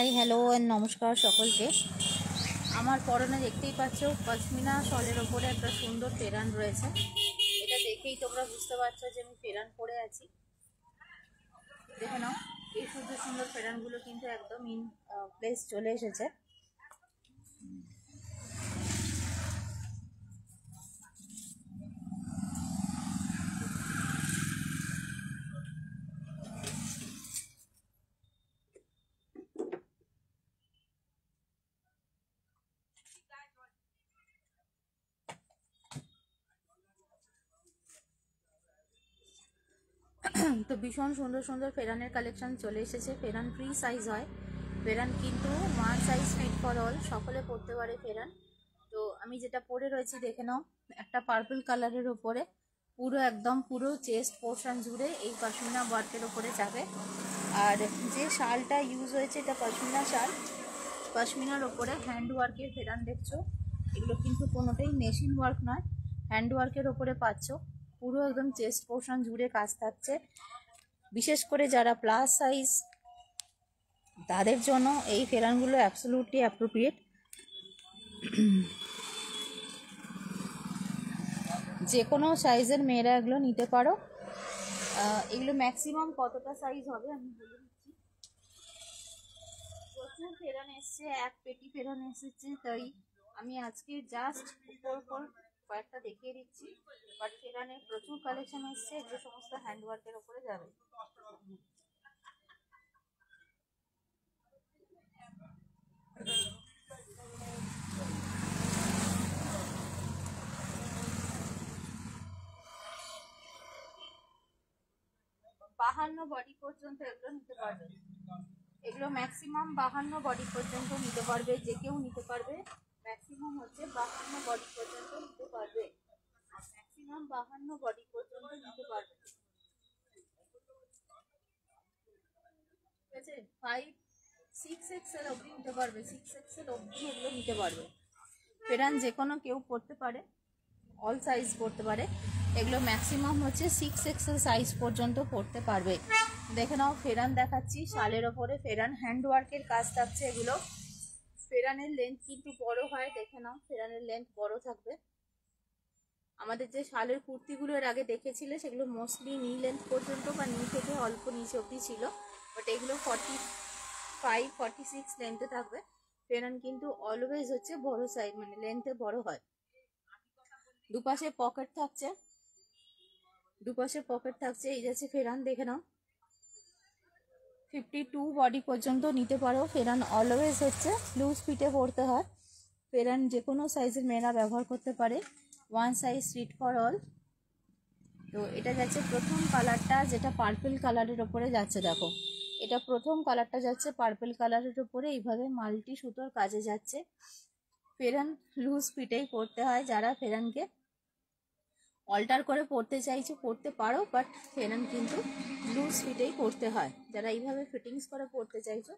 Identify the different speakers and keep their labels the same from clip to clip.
Speaker 1: Hi hello নমস্কার সকলকে। আমার পরনে দেখতেই পাচ্ছ পশমিনা শলের ওপরে একটা সুন্দর ফেরান রয়েছে। এটা দেখেই তোমরা বুঝতে পারছো যে আমি ফেরান পরে আছি। দেখে নাও, এই সুন্দর সুন্দর ফেরানগুলো কিন্তু একদম ইন প্লেস চলে এসেছে। তো ভীষণ সুন্দর সুন্দর ফেরানের কালেকশন চলে এসেছে। ফেরান ফ্রি সাইজ হয়, ফেরান কিন্তু one size fit for all, সকলে পরতে পারে ফেরান। তো আমি যেটা পরে রয়েছি দেখে নাও, একটা পার্পল কালারের ওপরে পুরো চেস্ট পোর্শন জুড়ে এই পশমিনা ওয়ার্কের ওপরে যাবে। আর যে শালটা ইউজ হয়েছে এটা পশমিনা শাল, পশমিনার ওপরে হ্যান্ড ওয়ার্কের ফেরান দেখছো। এগুলো কিন্তু কোনোটাই মেশিন ওয়ার্ক নয়, হ্যান্ড ওয়ার্কের ওপরে পাচ্ছ। পুরো একদম চেস্ট পোর্শন জুড়ে কাজ থাকছে। বিশেষ করে যারা প্লাস সাইজ তাদের জন্য এই ফেরানগুলো অ্যাবসলিউটলি অ্যাপ্রোপ্রিয়েট। যে কোনো সাইজের মেয়েরা এগুলো নিতে পারো। এগুলো ম্যাক্সিমাম কতটা সাইজ হবে আমি বলে দিচ্ছি। প্রচুর ফেরান এসছে, এক পেটি ফেরান এসেছে, তাই আমি আজকে জাস্ট উপর কয়েকটা দেখিয়ে দিচ্ছি। বাট ফেরানের প্রচুর কালেকশন এসছে, এগুলো সমস্ত হ্যান্ডওয়ার্কের ওপরে যাবে। বাহান্ন বডি পর্যন্ত এগুলো নিতে পারবে। এগুলো ম্যাক্সিমাম 52 বডি পর্যন্ত নিতে পারবে, যে কেউ নিতে পারবে। ম্যাক্সিমাম হচ্ছে 52 বডি পর্যন্ত নিতে পারবে, ম্যাক্সিমাম 52 বডি পর্যন্ত নিতে পারবে। ঠিক আছে, 6XL অবধি নিতে পারবে, 6XL অবধি এগুলো নিতে পারবে। ফেরান যে কোনো কেউ পরতে পারে, অল সাইজ পরতে পারে। এগুলো ম্যাক্সিমাম হচ্ছে 6XL সাইজ পর্যন্ত পরতে পারবে। দেখে নাও, ফেরান দেখাচ্ছি শালের ওপরে ফেরান, হ্যান্ডওয়ার্কের কাজ থাকছে এগুলো। ফেরানের লেন্থ কিন্তু বড় হয়, দেখে নাও ফেরানের লেন্থ বড় থাকবে। আমাদের যে শালের কুর্তিগুলো এর আগে দেখেছিলে সেগুলো মোস্টলি নি লেন্থ পর্যন্ত বা নি থেকে অল্প নিচে অবধি ছিল, বাট এগুলো 45-46 লেন্থে থাকবে। ফেরান কিন্তু অলওয়েজ হচ্ছে বড় সাইজ, মানে লেন্থে বড় হয়। দুপাশে পকেট থাকছে, এই যাচ্ছে ফেরান, দেখে নাও 52 বডি পর্যন্ত নিতে পারো। ফেরান অলওয়েজ হচ্ছে লুজ ফিটে পরতে হয়। ফেরান যে কোনো সাইজের মেয়েরা ব্যবহার করতে পারে, one size fit for all. তো এটা যাচ্ছে প্রথম কালারটা, যেটা পার্পল কালারের ওপরে যাচ্ছে। দেখো, এটা প্রথম কালারটা যাচ্ছে পার্পল কালারের ওপরে, এইভাবে মাল্টি সুতোর কাজে যাচ্ছে। ফেরান লুজ ফিটেই পরতে হয়। যারা ফেরানকে অল্টার করে পরতে চাইছো পরতে পারো, বাট ফেরান কিন্তু লুজ ফিটেই পরতে হয়। যারা এইভাবে ফিটিংস করে পরতে চাইছো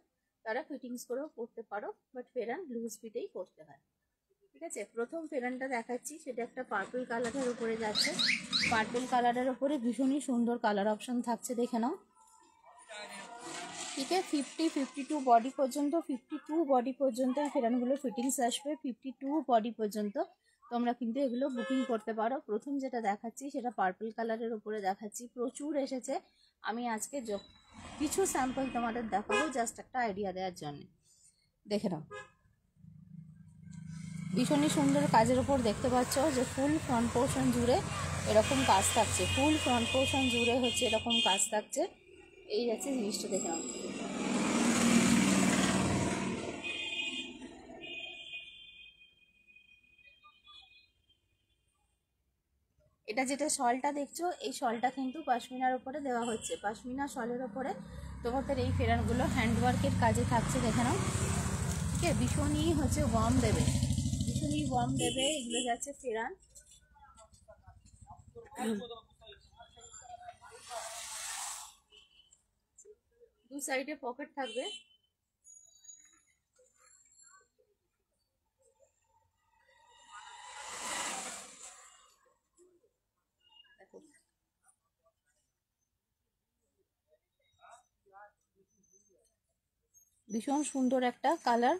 Speaker 1: তারা ফিটিংস করেও পরতে পারো, বাট ফেরান লুজ ফিটেই পরতে হয়। ঠিক আছে, প্রথম ফেরানটা দেখাচ্ছি, সেটা একটা পার্পল কালারের উপরে যাচ্ছে। পার্পল কালারের উপরে ভীষণই সুন্দর কালার অপশন থাকছে, দেখে নাও। ঠিক আছে, 52 বডি পর্যন্ত, 52 বডি পর্যন্ত এই ফেরানগুলো ফিটিংস আসবে। 52 বডি পর্যন্ত তোমরা কিন্তু এগুলো বুকিং করতে পারো। প্রথম যেটা দেখাচ্ছি সেটা পার্পল কালারের উপরে দেখাচ্ছি, প্রচুর এসেছে। আমি আজকে কিছু স্যাম্পল তোমাদের দেখাবো, জাস্ট একটা আইডিয়া দেওয়ার জন্য। দেখে নাও, ভীষণই সুন্দর কাজের ওপর দেখতে পাচ্ছ যে ফুল ফ্রন্ট পোর্শন জুড়ে এরকম কাজ থাকছে, ফুল ফ্রন্ট পোর্শন জুড়ে হচ্ছে এরকম কাজ থাকছে। এই যাচ্ছে জিনিসটা, দেখে নাও। এটা যেটা শলটা দেখছো, এই শলটা কিন্তু পশমিনার উপরে দেওয়া হচ্ছে। পশমিনা শলের ওপরে তোমাদের এই ফেরানগুলো হ্যান্ডওয়ার্কের কাজে থাকছে, দেখে নাও। ঠিক আছে, ভীষণই হচ্ছে ওয়ার্ম দেবে, ভীষণই ওয়ার্ম দেবে। এগুলো যাচ্ছে ফেরান। দু সাইডে পকেট থাকবে। ভীষণ সুন্দর একটা কালার,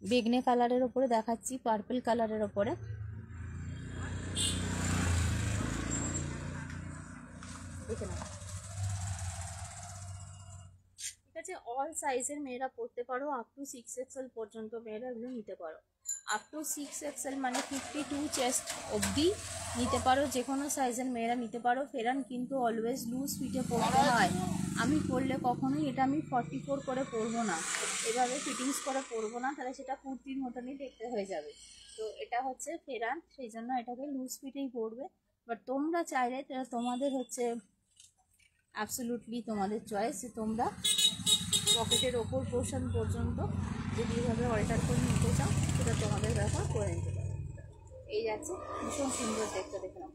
Speaker 1: বেগনে কালারের ওপরে দেখাচ্ছি, পার্পল কালারের ওপরে। দেখে নাও, ঠিক আছে। অল সাইজের মেয়েরা পরতে পারো, আপ টু 6XL পর্যন্ত মেয়েরা এগুলো নিতে পারো। আপ টু 6XL মানে 52 চেস্ট অবধি নিতে পারো, যে কোনো সাইজের মেয়েরা নিতে পারো। ফেরান কিন্তু অলওয়েজ লুজ ফিটে পরতে হয়। আমি পরলে কখনোই এটা আমি 44 করে পরবো না, এভাবে ফিটিংস করে পরবো না, তাহলে সেটা কুর্তির মতনই দেখতে হয়ে যাবে। তো এটা হচ্ছে ফেরান, সেই জন্য এটাকে লুজ ফিটেই পরবে। বাট তোমরা চাইলে তোমাদের হচ্ছে অ্যাবসলিউটলি তোমাদের চয়েস, তোমরা পকেটের ওপর পোর্শন পর্যন্ত যদি এইভাবে অল্টার করে নিতে চাও সেটা তোমাদের ব্যাপার, করে নিতে পারো। এই যাচ্ছে, ভীষণ সুন্দর দেখতে, দেখলাম।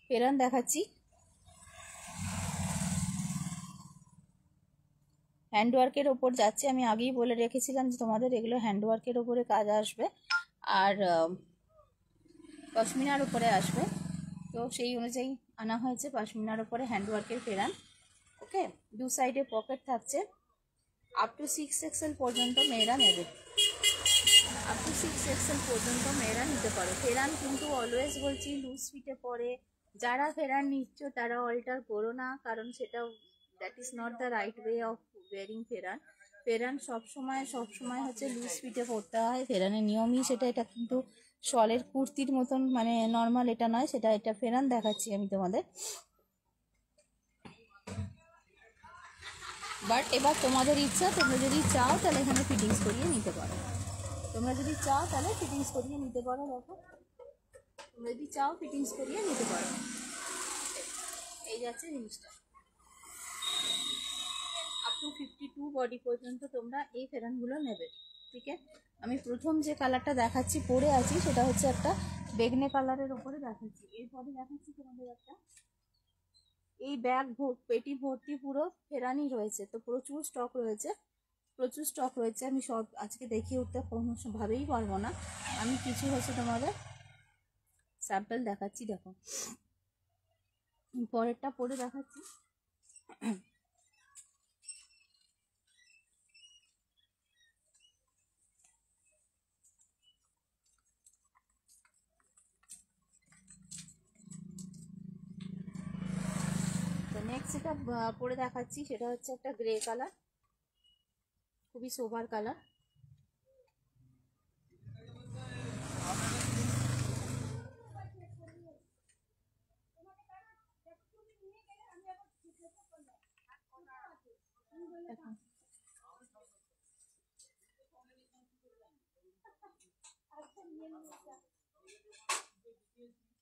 Speaker 1: ফেরান দেখাচ্ছি, হ্যান্ডওয়ার্কের ওপর যাচ্ছে। আমি আগেই বলে রেখেছিলাম যে তোমাদের এগুলো হ্যান্ডওয়ার্কের ওপরে কাজ আসবে আর পশমিনার ওপরে আসবে, তো সেই অনুযায়ী আনা হয়েছে পশমিনার ওপরে হ্যান্ডওয়ার্কের ফেরান। ওকে, দু সাইডে পকেট থাকছে। আপ টু 6XL পর্যন্ত মেয়েরা নেবে, আপ টু 6XL পর্যন্ত মেয়েরা নিতে পারো। ফেরান কিন্তু অলওয়েজ বলছি লুজ ফিটে পরে, যারা ফেরান নিচ্ছ তারা অল্টার করো না, কারণ সেটা that is not the right way of wearing ফেরান। ফেরান সবসময় হচ্ছে লুজ ফিটে পরতে হয়, ফেরানের নিয়মই সেটা। এটা কিন্তু শলের কুর্তির মতন মানে নর্মাল এটা নয়, সেটা এটা ফেরান দেখাচ্ছি আমি তোমাদের। বাট এবার তোমাদের ইচ্ছা, তোমরা যদি চাও তাহলে এখানে ফিটিংস করিয়ে নিতে পারো, তোমরা যদি চাও তাহলে ফিটিংস করিয়ে নিতে পারো। দেখো, তোমরা যদি চাও ফিটিংস করিয়ে নিতে পারো। এই যাচ্ছে জিনিসটা, আপ টু 52 বডি পর্যন্ত তোমরা এই ফেরানগুলো নেবে। ঠিক আছে, আমি প্রথম যে কালারটা দেখাচ্ছি পরে আছি সেটা হচ্ছে একটা বেগনে কালারের ওপরে দেখাচ্ছি। এরপরে দেখাচ্ছি তোমাদের একটা, এই ব্যাগ পেটি ভর্তি পুরো ফেরানই রয়েছে, তো প্রচুর স্টক রয়েছে, প্রচুর স্টক রয়েছে। আমি সব আজকে দেখিয়ে উঠতে কোনোভাবেই পারবো না, আমি কিছু হচ্ছে তোমাদের স্যাম্পল দেখাচ্ছি। দেখো, পরেরটা পরে দেখাচ্ছি। তো নেক্সট যেটা পরে দেখাচ্ছি সেটা হচ্ছে একটা গ্রে কালার, খুবই সোবার কালার।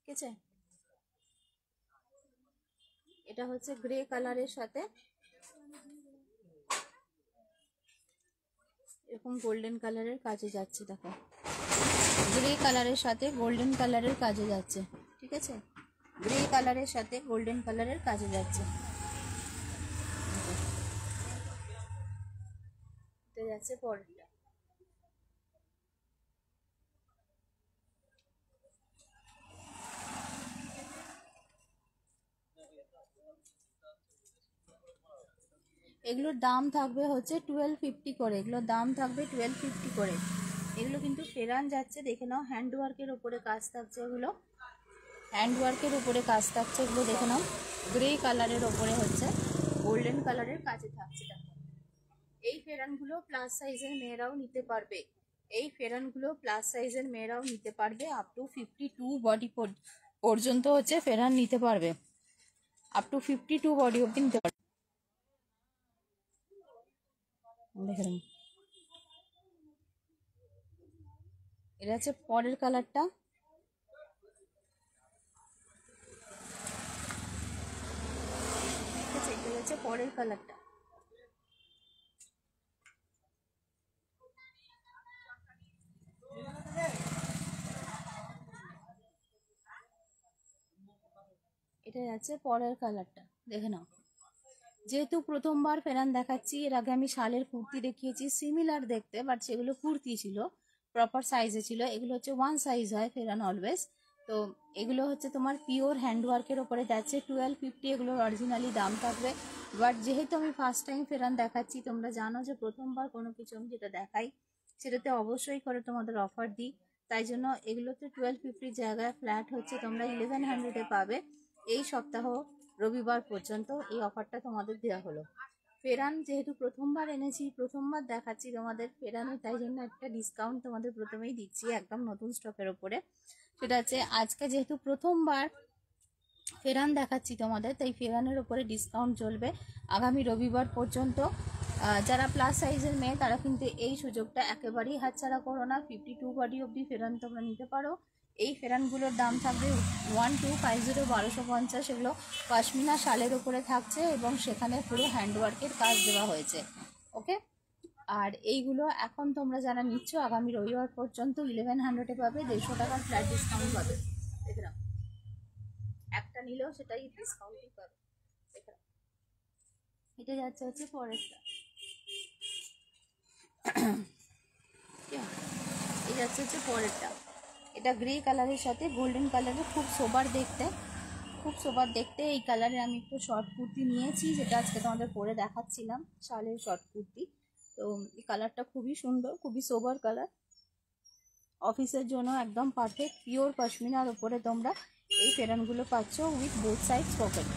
Speaker 1: ঠিক আছে, এটা হচ্ছে গ্রে কালারের সাথে এরকম গোল্ডেন কালারের কাজে যাচ্ছে। দেখো, গ্রে কালারের সাথে গোল্ডেন কালারের কাজে যাচ্ছে। ঠিক আছে, গ্রে কালারের সাথে গোল্ডেন কালারের কাজে যাচ্ছে। এটা যাচ্ছে পরেরটা। এগুলোর দাম থাকবে হচ্ছে 1250 করে, এগুলোর দাম থাকবে 1250 করে। এগুলো কিন্তু ফেরান যাচ্ছে, দেখে নাও, হ্যান্ডওয়ার্কের ওপরে কাজ থাকছে, এগুলো হ্যান্ডওয়ার্কের উপরে কাজ থাকছে, এগুলো দেখে নাও। গ্রে কালারের ওপরে হচ্ছে গোল্ডেন কালারের কাজে থাকছে। দেখো, এই ফেরানগুলো প্লাস সাইজের মেয়েরাও নিতে পারবে, এই ফেরানগুলো প্লাস সাইজের মেয়েরাও নিতে পারবে। আপ টু 52 বডি পর্যন্ত হচ্ছে ফেরান নিতে পারবে, আপ টু 52 বডি অব্দি নিতে পারবে। দেখে নাও, এটা হচ্ছে পরের কালারটা। ঠিক আছে, এটা হচ্ছে পরের কালারটা। এটা যাচ্ছে পরের কালারটা, দেখে নাও। যেহেতু প্রথমবার ফেরান দেখাচ্ছি, এর আগে আমি শালের কুর্তি দেখিয়েছি সিমিলার দেখতে, বাট সেগুলো কুর্তি ছিল, প্রপার সাইজে ছিল। এগুলো হচ্ছে ওয়ান সাইজ হয় ফেরান অলওয়েজ, তো তো এগুলো হচ্ছে তোমার পিওর হ্যান্ডওয়ার্কের ওপরে যাচ্ছে, 1250 এগুলোর অরিজিনালি দাম থাকবে। বাট যেহেতু আমি ফার্স্ট টাইম ফেরান দেখাচ্ছি, তোমরা জানো যে প্রথমবার কোনো কিছু আমি যেটা দেখাই সেটাতে অবশ্যই করে তোমাদের অফার দিই, তাই জন্য এগুলোতে 1250 জায়গায় ফ্ল্যাট হচ্ছে তোমরা 1100-এ পাবে। এই সপ্তাহ রবিবার পর্যন্ত এই অফারটা তোমাদের দেওয়া হলো। ফেরান যেহেতু প্রথমবার এনেছি, প্রথমবার দেখাচ্ছি তোমাদের ফেরানে, তাই জন্য একটা ডিসকাউন্ট তোমাদের প্রথমেই দিচ্ছি একদম নতুন স্টকের ওপরে। সেটা হচ্ছে আজকে যেহেতু প্রথমবার ফেরান দেখাচ্ছি তোমাদের, তাই ফেরানের ওপরে ডিসকাউন্ট চলবে আগামী রবিবার পর্যন্ত। যারা প্লাস সাইজের মেয়ে তারা কিন্তু এই সুযোগটা একেবারেই হাতছাড়া করো না। 52 বডি অবধি ফেরান তোমরা নিতে পারো। এই ফেরানগুলোর দাম থাকবে 1250, এগুলো পশমিনা শালের ওপরে থাকছে এবং সেখানে পুরো হ্যান্ডওয়ার্কের কাজ দেওয়া হয়েছে। ওকে, আর এইগুলো এখন তোমরা যারা নিচ্ছ আগামী রবিবার পর্যন্ত 1100-এ পাবে, 150 টাকার ফ্ল্যাট ডিসকাউন্ট পাবে। দেখে নাও, একটা নিলেও সেটাই ডিসকাউন্টই পাবে। দেখে নাও, এটা যাচ্ছে হচ্ছে পরেরটা, এই যাচ্ছে হচ্ছে পরেরটা। এটা গ্রে কালারের সাথে গোল্ডেন কালারের, খুব সোবার দেখতে, খুব সোবার দেখতে। এই কালারে আমি একটু শর্ট কুর্তি নিয়েছি, যেটা আজকে তোমাদের পরে দেখাচ্ছিলাম, শালের শর্ট কুর্তি। তো এই কালারটা খুবই সুন্দর, খুবই সোবার কালার, অফিসের জন্য একদম পারফেক্ট। পিওর পশমিনার উপরে তোমরা এই ফেরানগুলো পাচ্ছ with both side pocket.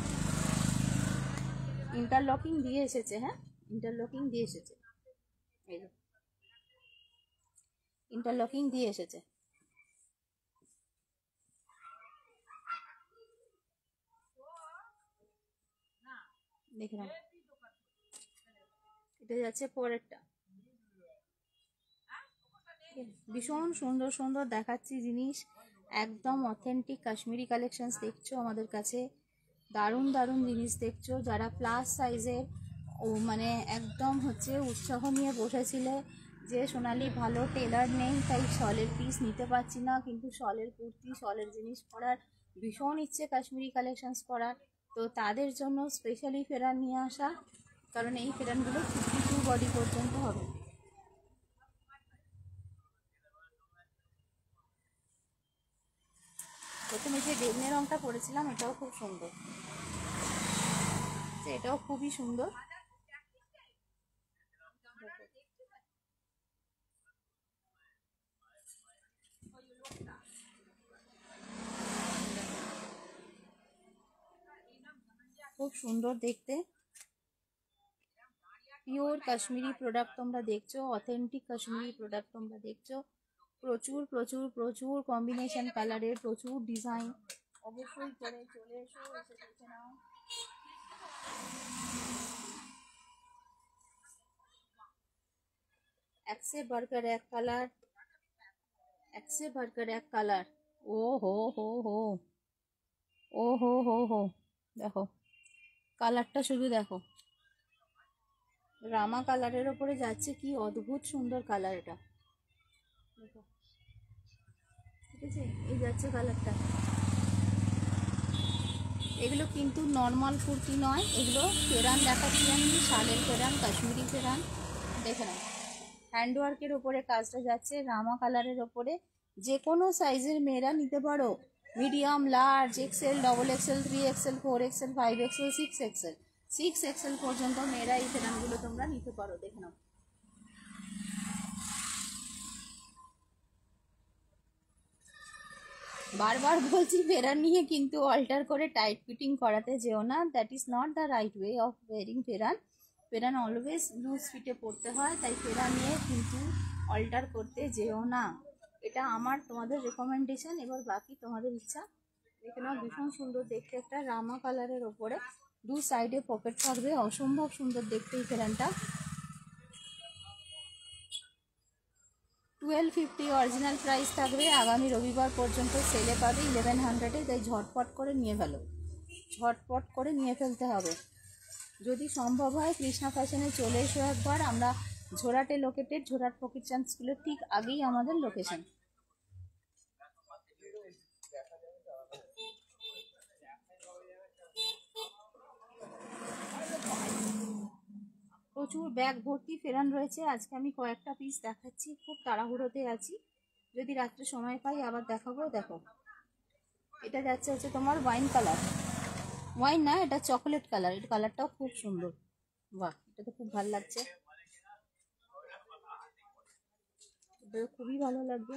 Speaker 1: Interlocking দিয়ে এসেছে, হ্যাঁ ইন্টারলকিং দিয়ে এসেছে, এই ইন্টারলকিং দিয়ে এসেছে। দেখে নাও, এটা যাচ্ছে পরেরটা। ভীষণ সুন্দর সুন্দর দেখাচ্ছি জিনিস, একদম অথেন্টিক কাশ্মীরি কালেকশনস দেখছো আমাদের কাছে, দারুণ দারুণ জিনিস দেখছো। যারা প্লাস সাইজের মানে একদম হচ্ছে উৎসাহ নিয়ে বসেছিলে যে সোনালি ভালো টেলার নেই তাই শলের পিস নিতে পারছি না, কিন্তু শলের কুর্তি শলের জিনিস পরার ভীষণ ইচ্ছে কাশ্মীরি কালেকশনস পরার, তো তাদের জন্য স্পেশালি ফেরান নিয়ে আসা, কারণ এই ফেরানগুলো 52 বডি পর্যন্ত হবে। প্রথমে যে বেগনে রঙটা পরেছিলাম এটাও খুব সুন্দর, এটাও খুবই সুন্দর। খুব সুন্দর দেখতে, পিওর কাশ্মীরি প্রোডাক্ট তোমরা দেখছো, অথেন্টিক কাশ্মীরি প্রোডাক্ট তোমরা দেখছো। প্রচুর প্রচুর প্রচুর কম্বিনেশন কালারের, প্রচুর ডিজাইন, অবশ্যই করে চলে এসো, এসে দেখে নাও। একসে বার্গার এক কালার, একসে বার্গার এক কালার। ও হো হো হো, ও হো হো হো, দেখো কালারটা শুধু দেখো, রামা কালারের ওপরে যাচ্ছে, কি অদ্ভুত সুন্দর কালার এটা, দেখো ঠিক আছে, এই যাচ্ছে কালারটা। এগুলো কিন্তু নর্মাল কুর্তি নয়, এগুলো ফেরান দেখাচ্ছি আমি, শালের ফেরান, কাশ্মীরি ফেরান। দেখে নাও, হ্যান্ডওয়ার্কের ওপরে কাজটা যাচ্ছে, রামা কালারের ওপরে। যে কোনো সাইজের মেয়েরা নিতে পারো, medium, large, XL, double XL, 3XL, 4XL, 5XL, 6XL, 6XL পর্যন্ত মেয়েরা এই ফেরানগুলো তোমরা নিতে পারো। দেখে নাও, বারবার বলছি ফেরান নিয়ে কিন্তু অল্টার করে টাইট ফিটিং করাতে যেও না, that is not the right way of wearing Ferran. Pheran always loose ফিটে পড়তে হয়, তাই ফেরান নিয়ে কিন্তু অল্টার করতে যেও না, এটা আমার তোমাদের রেকমেন্ডেশন। এবার বাকি তোমাদের ইচ্ছা। দেখে নাও, ভীষণ সুন্দর দেখতে, একটা রামা কালারের ওপরে দু সাইডে পকেট থাকবে, অসম্ভব সুন্দর দেখতে এই ফেরানটা। 1250 অরিজিনাল প্রাইস থাকবে, আগামী রবিবার পর্যন্ত সেলে পাবে 1100-এ, তাই ঝটপট করে নিয়ে ফেলো, ঝটপট করে নিয়ে ফেলতে হবে। যদি সম্ভব হয় কৃষ্ণা ফ্যাশনে চলে এসো একবার, আমরা ঝোরাটে লোকেটেড, ঝোরাট পকেট চান্দ স্কুলের ঠিক আগেই আমাদের লোকেশন। প্রচুর ব্যাগ ভর্তি ফেরান রয়েছে, আজকে আমি কয়েকটা পিস দেখাচ্ছি, খুব তাড়াহুড়োতে আছি, যদি রাত্রে সময় পাই আবার দেখাবো। দেখো এটা যাচ্ছে হচ্ছে তোমার ওয়াইন কালার, ওয়াইন না এটা চকলেট কালার, এটা কালারটাও খুব সুন্দর। বাহ, এটা তো খুব ভালো লাগছে, এটা খুবই ভালো লাগবে।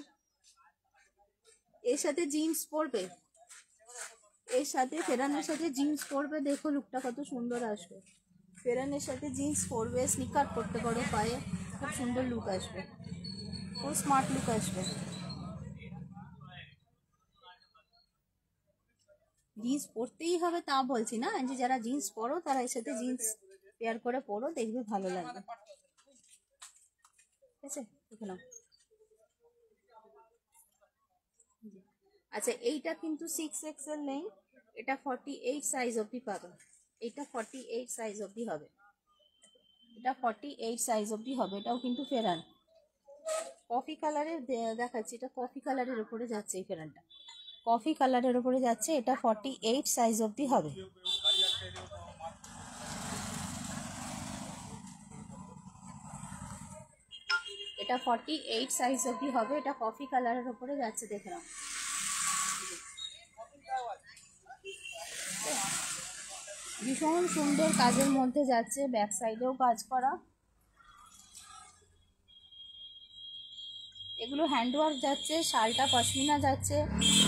Speaker 1: এর সাথে জিন্স পরবে, এর সাথে ফেরানের সাথে জিন্স পরবে, দেখো লুকটা কত সুন্দর আসবে। ফেরানের সাথে জিন্স পরবে, স্নিকার পরতে পারো পায়ে, খুব সুন্দর লুক আসবে, খুব স্মার্ট লুক আসবে। জিন্স পরতেই হবে তা বলছি না, যে যারা জিন্স পরো তারা এর সাথে জিন্স পেয়ার করে পরো, দেখবে ভালো লাগবে। ঠিক আছে, দেখে নাও। আচ্ছা, এইটা কিন্তু 6XL নেই, এটা 48 সাইজ অবধি পাবে, এটা 48 সাইজ অবধি হবে, এটা 48 সাইজ অবধি হবে, এটাও কিন্তু ফেরান কফি কালারের দেখাচ্ছি, এটা কফি কালারের উপরে যাচ্ছে, এই ফেরানটা কফি কালারের উপরে যাচ্ছে, এটা 48 সাইজ অবধি হবে। এটা 48 সাইজ অবধি হবে, এটা কফি কালারের উপরে যাচ্ছে, দেখে নাও। ভীষণ সুন্দর কাজের মধ্যে যাচ্ছে, ব্যাক সাইডেও কাজ করা, এগুলো হ্যান্ডওয়ার্ক যাচ্ছে, শালটা পশমিনা যাচ্ছে,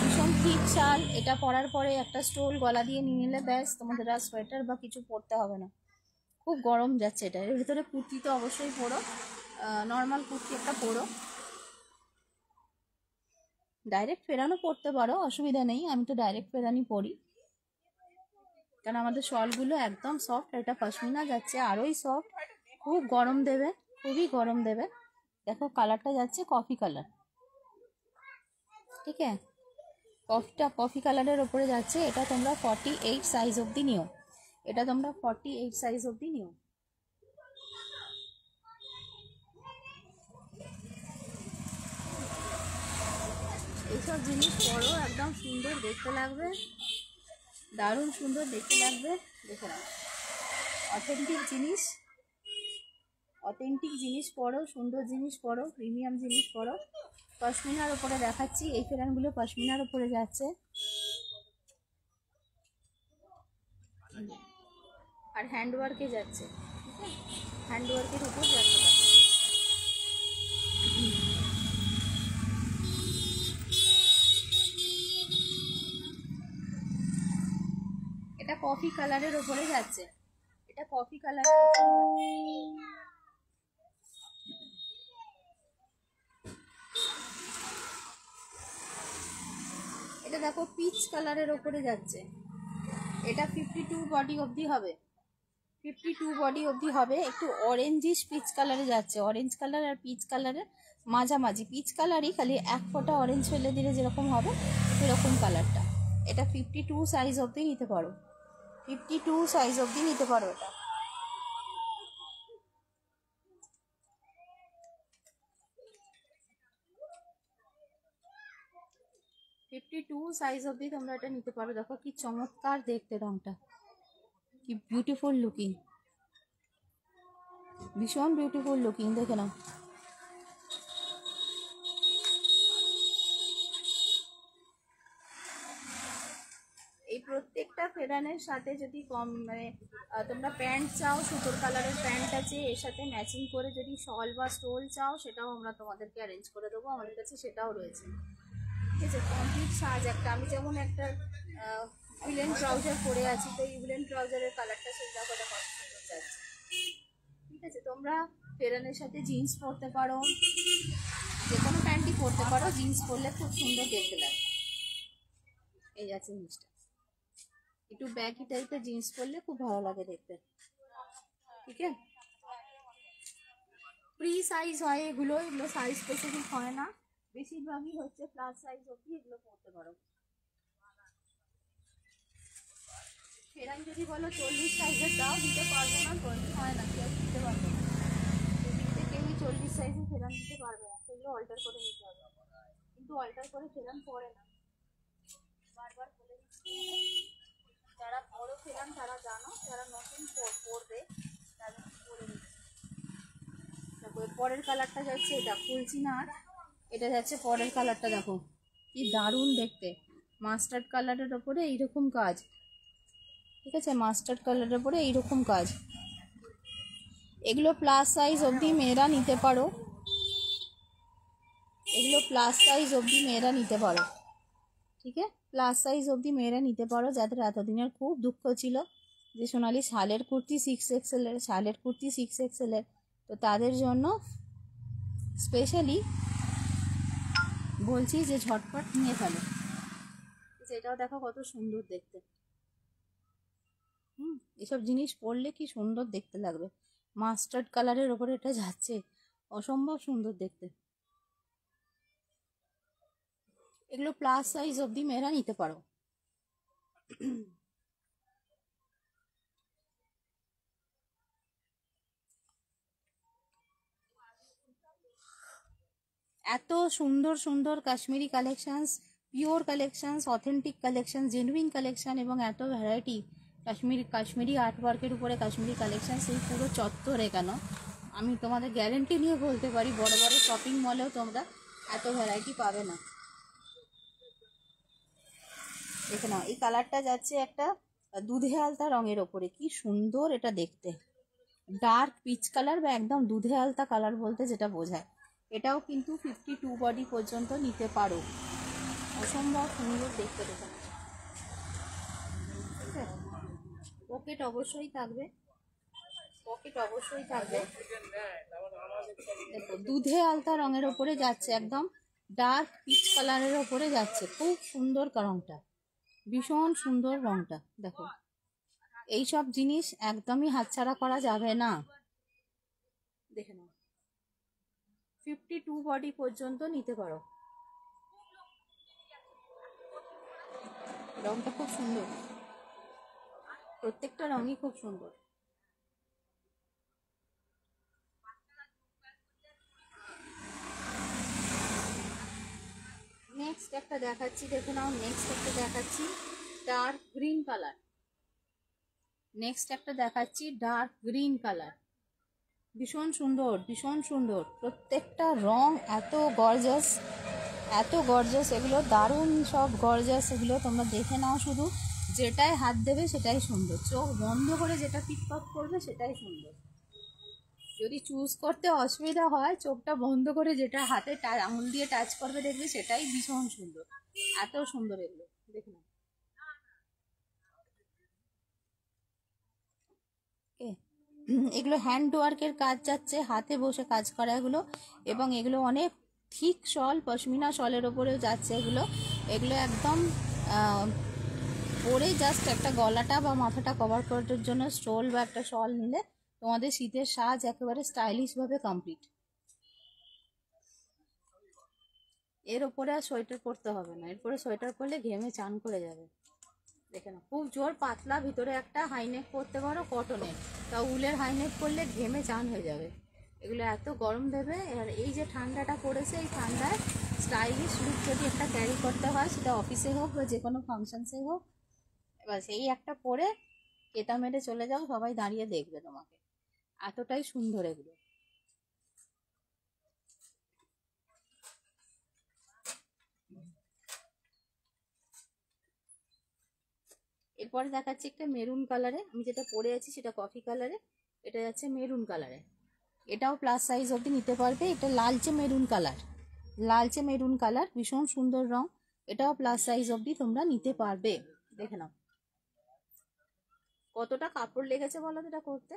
Speaker 1: ভীষণ ঠিক শাল। এটা পরার পরে একটা স্টোল গলা দিয়ে নিয়ে নিলে ব্যাস, তোমাদের আর সোয়েটার বা কিছু পরতে হবে না, খুব গরম যাচ্ছে এটা। এর ভিতরে কুর্তি তো অবশ্যই পরো, নর্মাল কুর্তি একটা পরো, ডাইরেক্ট ফেরানো পরতে পারো, অসুবিধা নেই, আমি তো ডাইরেক্ট ফেরানি পরি, কারণ আমাদের শলগুলো একদম সফট, এটা পশমিনা যাচ্ছে আরোই সফট, খুব গরম দেবে, খুবই গরম দেবে। দেখো কালারটা যাচ্ছে কফি কালার, ঠিক আছে, কফি কালারের ওপরে যাচ্ছে, এটা তোমরা 48 সাইজ অবধি নিও, এটা তোমরা 48 সাইজ অবধি নিও। এইসব জিনিস পরো, একদম সুন্দর দেখতে লাগবে, দারুণ সুন্দর দেখতে লাগবে, দেখে নাও। অথেন্টিক জিনিস, অথেন্টিক জিনিস পরো, সুন্দর জিনিস পরো, প্রিমিয়াম জিনিস পরো। পশমিনার উপরে দেখাচ্ছি, এই ফেরানগুলো পশমিনার উপরে যাচ্ছে, আর হ্যান্ডওয়ার্কে যাচ্ছে, হ্যান্ডওয়ার্কের উপর যাচ্ছে। এটা কফি কালারের উপরে যাচ্ছে, এটা কফি কালারের উপরে যাচ্ছে। এটা দেখো পিচ কালারের উপরে যাচ্ছে, এটা 52 বডি অবধি হবে, 52 বডি অবধি হবে, একটু অরেঞ্জিশ পিচ কালারে যাচ্ছে, অরেঞ্জ কালার আর পিচ কালারের মাঝামাঝি, পিচ কালারই, খালি এক ফোঁটা অরেঞ্জ ফেলে দিলে যেরকম হবে সেরকম কালারটা। এটা 52 সাইজ অবধি নিতে পারো, 52 সাইজ অবধি নিতে পারো, এটা 52 সাইজ অবধি তোমরা এটা নিতে পারো। দেখো কি চমৎকার দেখতে, রংটা কি বিউটিফুল লুকিং, ভীষণ বিউটিফুল লুকিং, দেখে নাও। এই প্রত্যেকটা ফেরানের সাথে যদি কম মানে তোমরা প্যান্ট চাও, সুতোর কালারের প্যান্ট আছে, এর সাথে ম্যাচিং করে যদি শল বা স্টোল চাও, সেটাও আমরা তোমাদেরকে অ্যারেঞ্জ করে দেবো, আমাদের কাছে সেটাও রয়েছে। ঠিক আছে, কমপ্লিট সাজ একটা, আমি যেমন একটা উলেন ট্রাউজার পরে আছি, তো এই উলেন ট্রাউজারের কালারটা সেই জায়গাটা কত সুন্দর যাচ্ছে। ঠিক আছে, তোমরা ফেরানের সাথে জিন্স পরতে পারো, যে কোনো প্যান্টই পরতে পারো, জিন্স পরলে খুব সুন্দর দেখতে লাগে। এই যাচ্ছে জিনিসটা, একটু ব্যাগি টাইপের জিন্স পরলে খুব ভালো লাগে দেখতে। ঠিক আছে, প্রি সাইজ হয় এগুলো, এগুলো সাইজ স্পেসিফিক হয় না, বেশিরভাগই হচ্ছে প্লাস সাইজ অবধি এগুলো পরতে পারো। ফেরান যদি বলো 40 সাইজের দাও, দিতে পারবো না, 20 হয় না, কেউ দিতে পারবে না, পৃথিবীতে কেউই 40 সাইজের ফেরান দিতে পারবে না, সেগুলো অল্টার করে নিতে হবে, কিন্তু অল্টার করে ফেরান পরে না, বারবার বলে দিচ্ছি। যারা বড় ফেরান তারা জানো, যারা নতুন পরবে তাদের পরে নিচ্ছে। দেখো পরের কালারটা যাচ্ছে, এটা ফুলচিনার, এটা যাচ্ছে পরের কালারটা, দেখো কি দারুণ দেখতে, মাস্টার্ড কালারের ওপরে এইরকম কাজ, ঠিক আছে, মাস্টার্ড কালারের ওপরে এইরকম কাজ। এগুলো প্লাস সাইজ অবধি মেয়েরা নিতে পারো, এগুলো প্লাস সাইজ অবধি মেয়েরা নিতে পারো, ঠিক আছে, প্লাস সাইজ অবধি মেয়েরা নিতে পারো। যাদের এতদিনের খুব দুঃখ ছিল যে সোনালি শালের কুর্তি 6XL-এর, শালের কুর্তি 6XL-এর, তো তাদের জন্য স্পেশালি বলছি যে ঝটপট নিয়ে ফেলো। এটাও দেখো কত সুন্দর দেখতে, এসব জিনিস পরলে কি সুন্দর দেখতে লাগবে। মাস্টার্ড কালারের ওপরে এটা যাচ্ছে, অসম্ভব সুন্দর দেখতে। এগুলো প্লাস সাইজ অবধি মেয়েরা নিতে পারো। এত সুন্দর সুন্দর Kashmiri collections, pure collections, authentic collection, genuine collection এবং এত ভ্যারাইটি কাশ্মীরি আর্টওয়ার্কের উপরে কাশ্মীরি কালেকশন সেই পুরো চত্বরে কেন আমি তোমাদের গ্যারেন্টি নিয়ে বলতে পারি বড় বড় শপিং মলেও তোমরা এত ভ্যারাইটি পাবে না। দেখে নাও, এই কালারটা যাচ্ছে একটা দুধে আলতা রঙের ওপরে, কি সুন্দর এটা দেখতে, ডার্ক পিচ কালার বা একদম দুধে আলতা কালার বলতে যেটা বোঝায়। এটাও কিন্তু 52 বডি পর্যন্ত নিতে পারো, অসম্ভব সুন্দর দেখতে। দেখে পকেট অবশ্যই থাকবে, পকেট অবশ্যই থাকবে। দেখো দুধে আলতা রঙের ওপরে যাচ্ছে, একদম ডার্ক পিচ কালারের ওপরে যাচ্ছে, খুব সুন্দর রংটা, ভীষণ সুন্দর রংটা। দেখো এইসব জিনিস একদমই হাতছাড়া করা যাবে না। দেখে নাও 52 বডি পর্যন্ত নিতে পারো, রংটা খুব সুন্দর, প্রত্যেকটা রঙই খুব সুন্দর। নেক্সট একটা দেখাচ্ছি, দেখে নাও, নেক্সট একটা দেখাচ্ছি ডার্ক গ্রিন কালার, নেক্সট একটা দেখাচ্ছি ডার্ক গ্রিন কালার, ভীষণ সুন্দর, ভীষণ সুন্দর, প্রত্যেকটা রং এত গর্জাস, এত গর্জাস, এগুলো দারুণ সব গর্জাস। এগুলো তোমরা দেখে নাও, শুধু যেটাই হাত দেবে সেটাই সুন্দর, চোখ বন্ধ করে যেটা পিকআপ করবে সেটাই সুন্দর। যদি চুজ করতে অসুবিধা হয়, চোখটা বন্ধ করে যেটা হাতে আঙুল দিয়ে টাচ করবে দেখবে সেটাই ভীষণ সুন্দর, এত সুন্দর এগুলো। দেখে নাও, এগুলো হ্যান্ড ওয়ার্কের কাজ যাচ্ছে, হাতে বসে কাজ করা এগুলো, এবং এগুলো অনেক থিক শল, পশমিনা শলের ওপরেও যাচ্ছে এগুলো। এগুলো একদম পরে জাস্ট একটা গলাটা বা মাথাটা কভার করার জন্য স্টোল বা একটা শল নিলে তোমাদের শীতের সাজ একেবারে স্টাইলিশভাবে কমপ্লিট। এর ওপরে আর সোয়েটার পরতে হবে না, এরপরে সোয়েটার পরলে ঘেমে চান করে যাবে। দেখে না, খুব জোর পাতলা, ভিতরে একটা হাইনেক পরতে পারো কটনের, তা উলের হাইনেক পরলে ঘেমে চান হয়ে যাবে। এগুলো এত গরম দেবে। আর এই যে ঠান্ডাটা পড়েছে, এই ঠান্ডায় স্টাইলিশ লুক যদি একটা ক্যারি করতে হয়, সেটা অফিসে হোক বা যে কোনো ফাংশনসে হোক, এবার এই একটা পরে কেতা মেরে চলে যাও, সবাই দাঁড়িয়ে দেখবে তোমাকে, এতটাই সুন্দর এগুলো। এরপরে দেখাচ্ছি একটা মেরুন কালারে, আমি যেটা পরে আছি সেটা কফি কালারে, এটা যাচ্ছে মেরুন কালারে, এটাও প্লাস সাইজ অবধি নিতে পারবে। এটা লালচে মেরুন কালার, লালচে মেরুন কালার, ভীষণ সুন্দর রং, এটাও প্লাস সাইজ অবধি তোমরা নিতে পারবে। দেখে নাও কতটা কাপড় লেগেছে বলো এটা করতে,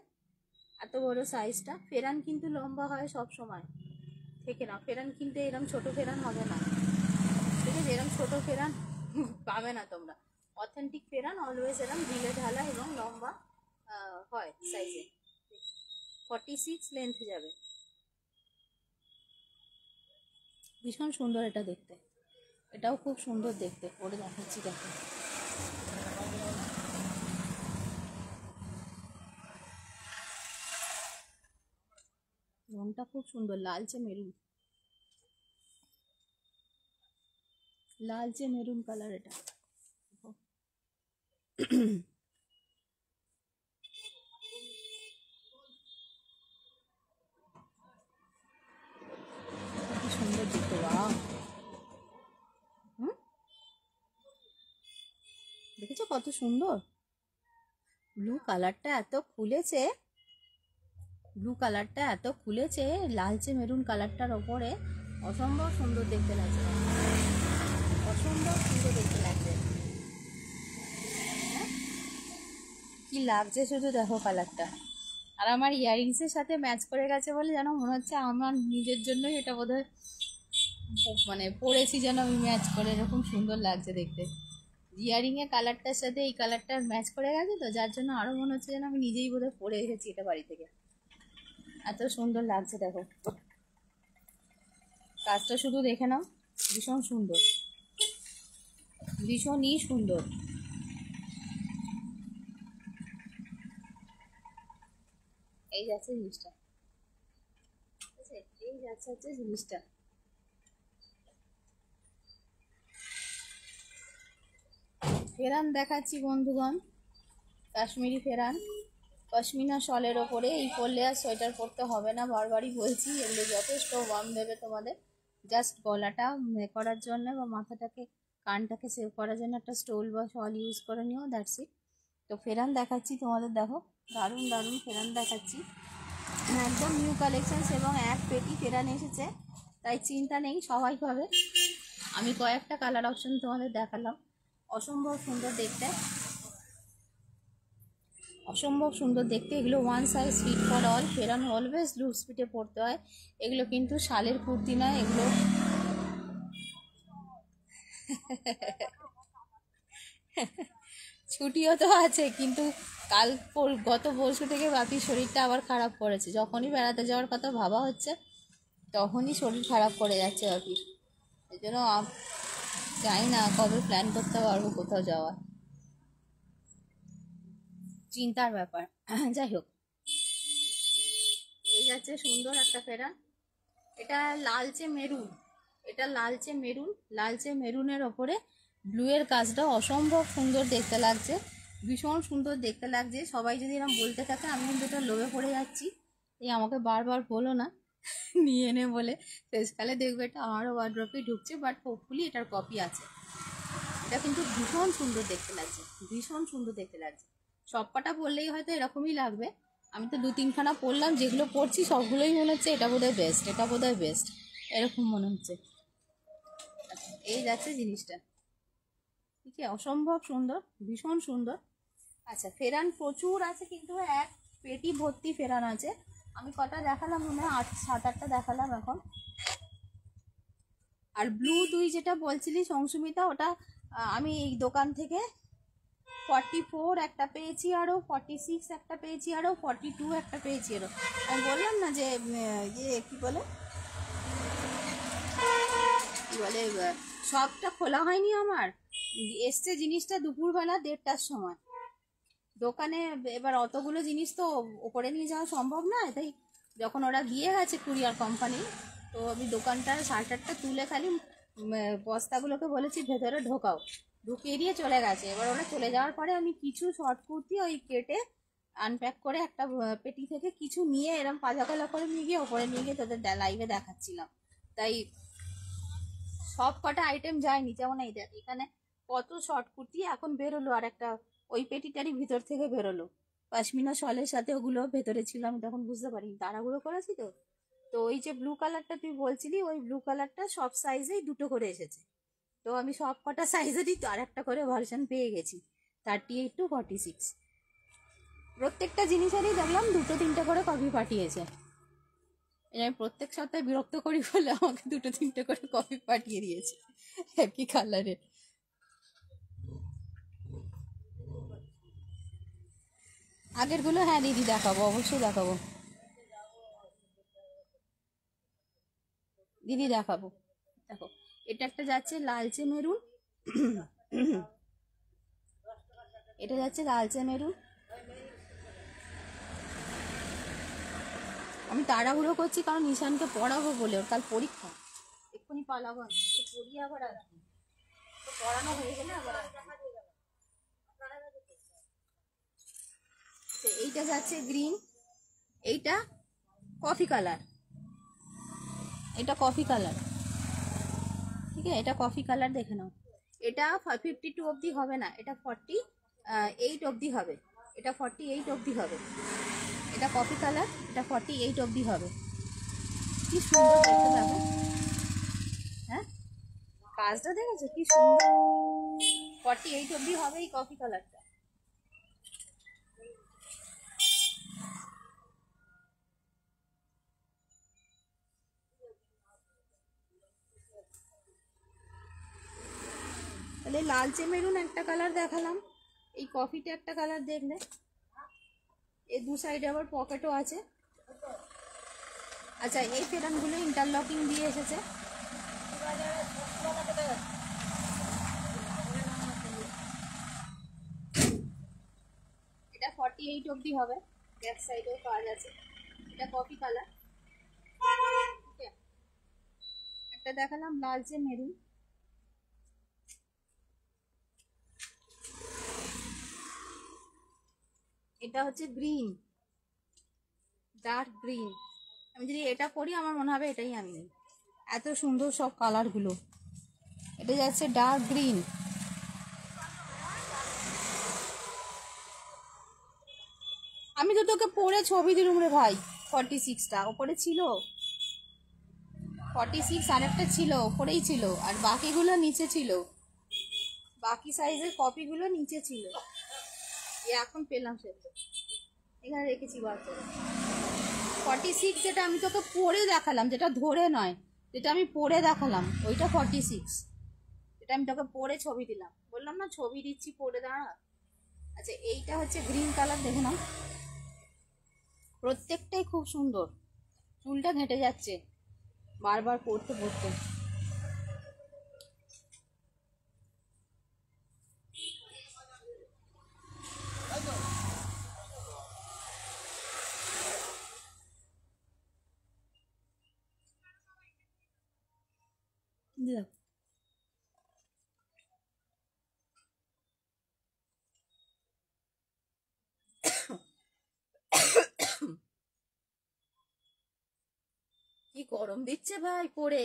Speaker 1: এত বড় সাইজটা। ফেরান কিন্তু লম্বা হয় সব সময়, থেকে না, ফেরান কিন্তু এরকম ছোট ফেরান হবে না, ঠিক আছে, এরকম ছোট ফেরান পাবে না তোমরা। অথেন্টিক ফেরান অলওয়েজ এরকম ঢিলে ঢালা এবং লম্বা হয় সাইজে, 46 লেন্থ যাবে, ভীষণ সুন্দর এটা দেখতে, এটাও খুব সুন্দর দেখতে, পরে দেখাচ্ছি। দেখো রংটা খুব সুন্দর, লালচে মেরুন, লালচে মেরুন কালার এটা। কি সুন্দর দেখতে, বাহ। কত সুন্দর ব্লু কালারটা, এত খুলেছে লালচে মেরুন কালারটার ওপরে। অসম্ভব সুন্দর দেখতে লাগছে, অসম্ভব সুন্দর দেখতে লাগছে। কি লাগছে শুধু দেখো কালারটা। আর আমার ইয়াররিংসের সাথে ম্যাচ করে গেছে বলে যেন মনে হচ্ছে আমার নিজের জন্যই এটা বোধহয় মানে পরেছি, যেন আমি ম্যাচ করে, এরকম সুন্দর লাগছে দেখতে। ইয়াররিংয়ের কালারটার সাথে এই কালারটার ম্যাচ করে গেছে, তো যার জন্য আরও মনে হচ্ছে যেন আমি নিজেই বোধহয় পরে এসেছি এটা বাড়ি থেকে। এত সুন্দর লাগছে দেখো, কাজটা শুধু দেখে নাও, ভীষণ সুন্দর, ভীষণই সুন্দর। এই যাচ্ছে জিনিসটা, এই যাচ্ছে হচ্ছে জিনিসটা। ফেরান দেখাচ্ছি বন্ধুগণ, কাশ্মীরি ফেরান, পশমিনা শলের ওপরে। এই পরলে আর সোয়েটার পরতে হবে না, বারবারই বলছি, এগুলো যথেষ্ট ওয়ার্ম দেবে তোমাদের। জাস্ট গলাটা করার জন্য বা মাথাটাকে কানটাকে সেভ করার জন্য একটা স্টোল বা শল ইউজ করে নিও, দ্যাটস ইট। তো ফেরান দেখাচ্ছি তোমাদের, দেখো দারুণ দারুণ ফেরান দেখাচ্ছি, একদম নিউ কালেকশনস, এবং এক পেটি ফেরান এসেছে, তাই চিন্তা নেই, সবাই পাবে। আমি কয়েকটা কালার অপশন তোমাদের দেখালাম, অসম্ভব সুন্দর দেখতে, অসম্ভব সুন্দর দেখতে। এগুলো one size fit for all. Pheran always loose ফিটে পরতে হয়, এগুলো কিন্তু শালের কুর্তি নয়, এগুলো ছুটিও তো আছে, কিন্তু গত পরশু থেকে বাপির শরীরটা আবার খারাপ করেছে। যখনই বেড়াতে যাওয়ার কথা ভাবা হচ্ছে তখনই শরীর খারাপ করে যাচ্ছে বাপির। এই জন্য জানি না কবে প্ল্যান করতে পারবো কোথাও যাওয়ার, চিন্তার ব্যাপার। যাই হোক, এই যাচ্ছে সুন্দর একটা ফেরান, এটা লালচে মেরুন, লালচে মেরুনের ওপরে ব্লুয়ের কাজটা অসম্ভব সুন্দর দেখতে লাগছে, ভীষণ সুন্দর দেখতে লাগছে। সবাই যদি এরকম বলতে থাকে আমি কিন্তু এটা লোভে পড়ে যাচ্ছি, এই আমাকে বারবার বলো না নিয়ে এনে বলে, শেষকালে দেখবে এটা আমারও ওয়ার্ড্রপে ঢুকছে, বাট হোপফুলি এটার কপি আছে। এটা কিন্তু ভীষণ সুন্দর দেখতে লাগছে, ভীষণ সুন্দর দেখতে লাগছে। সব কটা পরলেই হয়তো এরকমই লাগবে, আমি তো 2-3খানা পরলাম, যেগুলো পরছি সবগুলোই মনে হচ্ছে এটা বোধহয় বেস্ট, এটা বোধহয় বেস্ট, এরকম মনে হচ্ছে। এই যাচ্ছে জিনিসটা, ঠিক আছে, অসম্ভব সুন্দর, ভীষণ সুন্দর। আচ্ছা, ফেরান প্রচুর আছে, কিন্তু এক পেটি ভর্তি ফেরান আছে। আমি কটা দেখালাম, মনে হয় 7-8টা দেখালাম এখন। আর ব্লু তুই যেটা বলছিলি সংসুমিতা, ওটা আমি এই দোকান থেকে 44 একটা পেয়েছি, আরও 46 একটা পেয়েছি, আরও 42 একটা পেয়েছি আরও। আমি বললাম না যে ইয়ে কী বলে সবটা খোলা হয়নি আমার, এসছে জিনিসটা দুপুরবেলা 1:30টার সময় দোকানে। এবার অতগুলো জিনিস তো ওপরে নিয়ে যাওয়া সম্ভব নয়, তাই যখন ওরা দিয়ে গেছে কুরিয়ার কোম্পানি, তো আমি দোকানটার শাটারটা তুলে খালি বস্তাগুলোকে বলেছি ভেতরে ঢোকাও, ঢুকিয়ে দিয়ে চলে গেছে। এবার ওরা চলে যাওয়ার পরে আমি কিছু শর্ট কুর্তি ওই কেটে আনপ্যাক করে একটা পেটি থেকে কিছু নিয়ে এরম পাজাকলা করে নিয়ে গিয়ে ওপরে নিয়ে গিয়ে তোদের লাইভে দেখাচ্ছিলাম। তাই সব কটা আইটেম যায়নি, যেমন এই দেখ এখানে কত শর্ট কুর্তি এখন বেরোলো, আর একটা ওই পেটিটারই ভিতর থেকে বেরোলো পশমিনা শলের সাথে, ওগুলো ভেতরে ছিল, আমি তখন বুঝতে পারিনি, তাড়াহুড়ো করেছি তো। তো ওই যে ব্লু কালারটা তুই বলছিলি, ওই ব্লু কালারটা সব সাইজেই 2টো করে এসেছে, তো আমি সব কটা সাইজেরই তো আর একটা করে ভার্সন পেয়ে গেছি, 38 to 46। প্রত্যেকটা জিনিসেরই দেখলাম 2-3টে করে কপি পাঠিয়েছে। আমি প্রত্যেক সপ্তাহে বিরক্ত করি বলে আমাকে 2-3টে করে কপি পাঠিয়ে দিয়েছে একই কালারের। আগেরগুলো হ্যাঁ দিদি দেখাবো, অবশ্যই দেখাবো দিদি, দেখাবো। দেখো এটা একটা যাচ্ছে লালচে মেরুন, এটা যাচ্ছে লালচে মেরুন। আমি তাড়াহুড়ো করছি কারণ নিশানকে পড়াবো বলে, ওর কাল পরীক্ষা, এক্ষুনি পালাবো, পড়িয়ে আবার আসবো, তো পড়ানো হয়ে গেলে আবার এইটা যাচ্ছে গ্রিন, এইটা কফি কালার, এটা কফি কালার, ঠিক আছে, এটা কফি কালার দেখে নাও। এটা 52 অবধি হবে না, এটা 40, 8 অবধি হবে, এটা 48 অবধি হবে। এটা কফি কালার, এটা 48 অবধি হবে। কি সুন্দর দেখতে পাবে, হ্যাঁ কাজটা দেখেছো কি সুন্দর। 48 অবধি হবে এই কফি কালারটা। তাহলে লালচে মেরুন একটা কালার দেখালাম, এই কফিটা একটা কালার দেখলে, এই দু সাইডে আবার পকেটও আছে। আচ্ছা এই ফেরানগুলো ইন্টারলকিং দিয়ে এসেছে। এটা 48 অবধি হবে, ব্যাক সাইডেও কাজ আছে। এটা কফি কালার, একটা দেখালাম লালচে মেরুন। এটা হচ্ছে গ্রিন, ডার্ক গ্রিন। আমি যদি এটা পরি আমার মনে হবে এটাই আমি নিই, এত সুন্দর সব কালারগুলো। এটা যাচ্ছে ডার্ক গ্রিন। আমি তো তোকে পরে ছবি দিলুম রে ভাই, 46টা ওপরে ছিল, 46 আর একটা ছিল ওপরেই ছিল, আর বাকিগুলো নিচে ছিল, বাকি সাইজের কপিগুলো নিচে ছিল। এখন পেলাম সেটা, এখানে রেখেছি বার করে। 46 যেটা আমি তোকে পরে দেখালাম, যেটা ধরে নয়, যেটা আমি পরে দেখালাম ওইটা 46। এটা আমি তোকে পরে ছবি দিলাম, বললাম না ছবি দিচ্ছি পরে দাঁড়া। আচ্ছা এইটা হচ্ছে গ্রিন কালার, দেখে নাও প্রত্যেকটাই খুব সুন্দর। চুলটা ঘেঁটে যাচ্ছে বারবার পরতে পরতে। কি গরম দিচ্ছে ভাই পরে।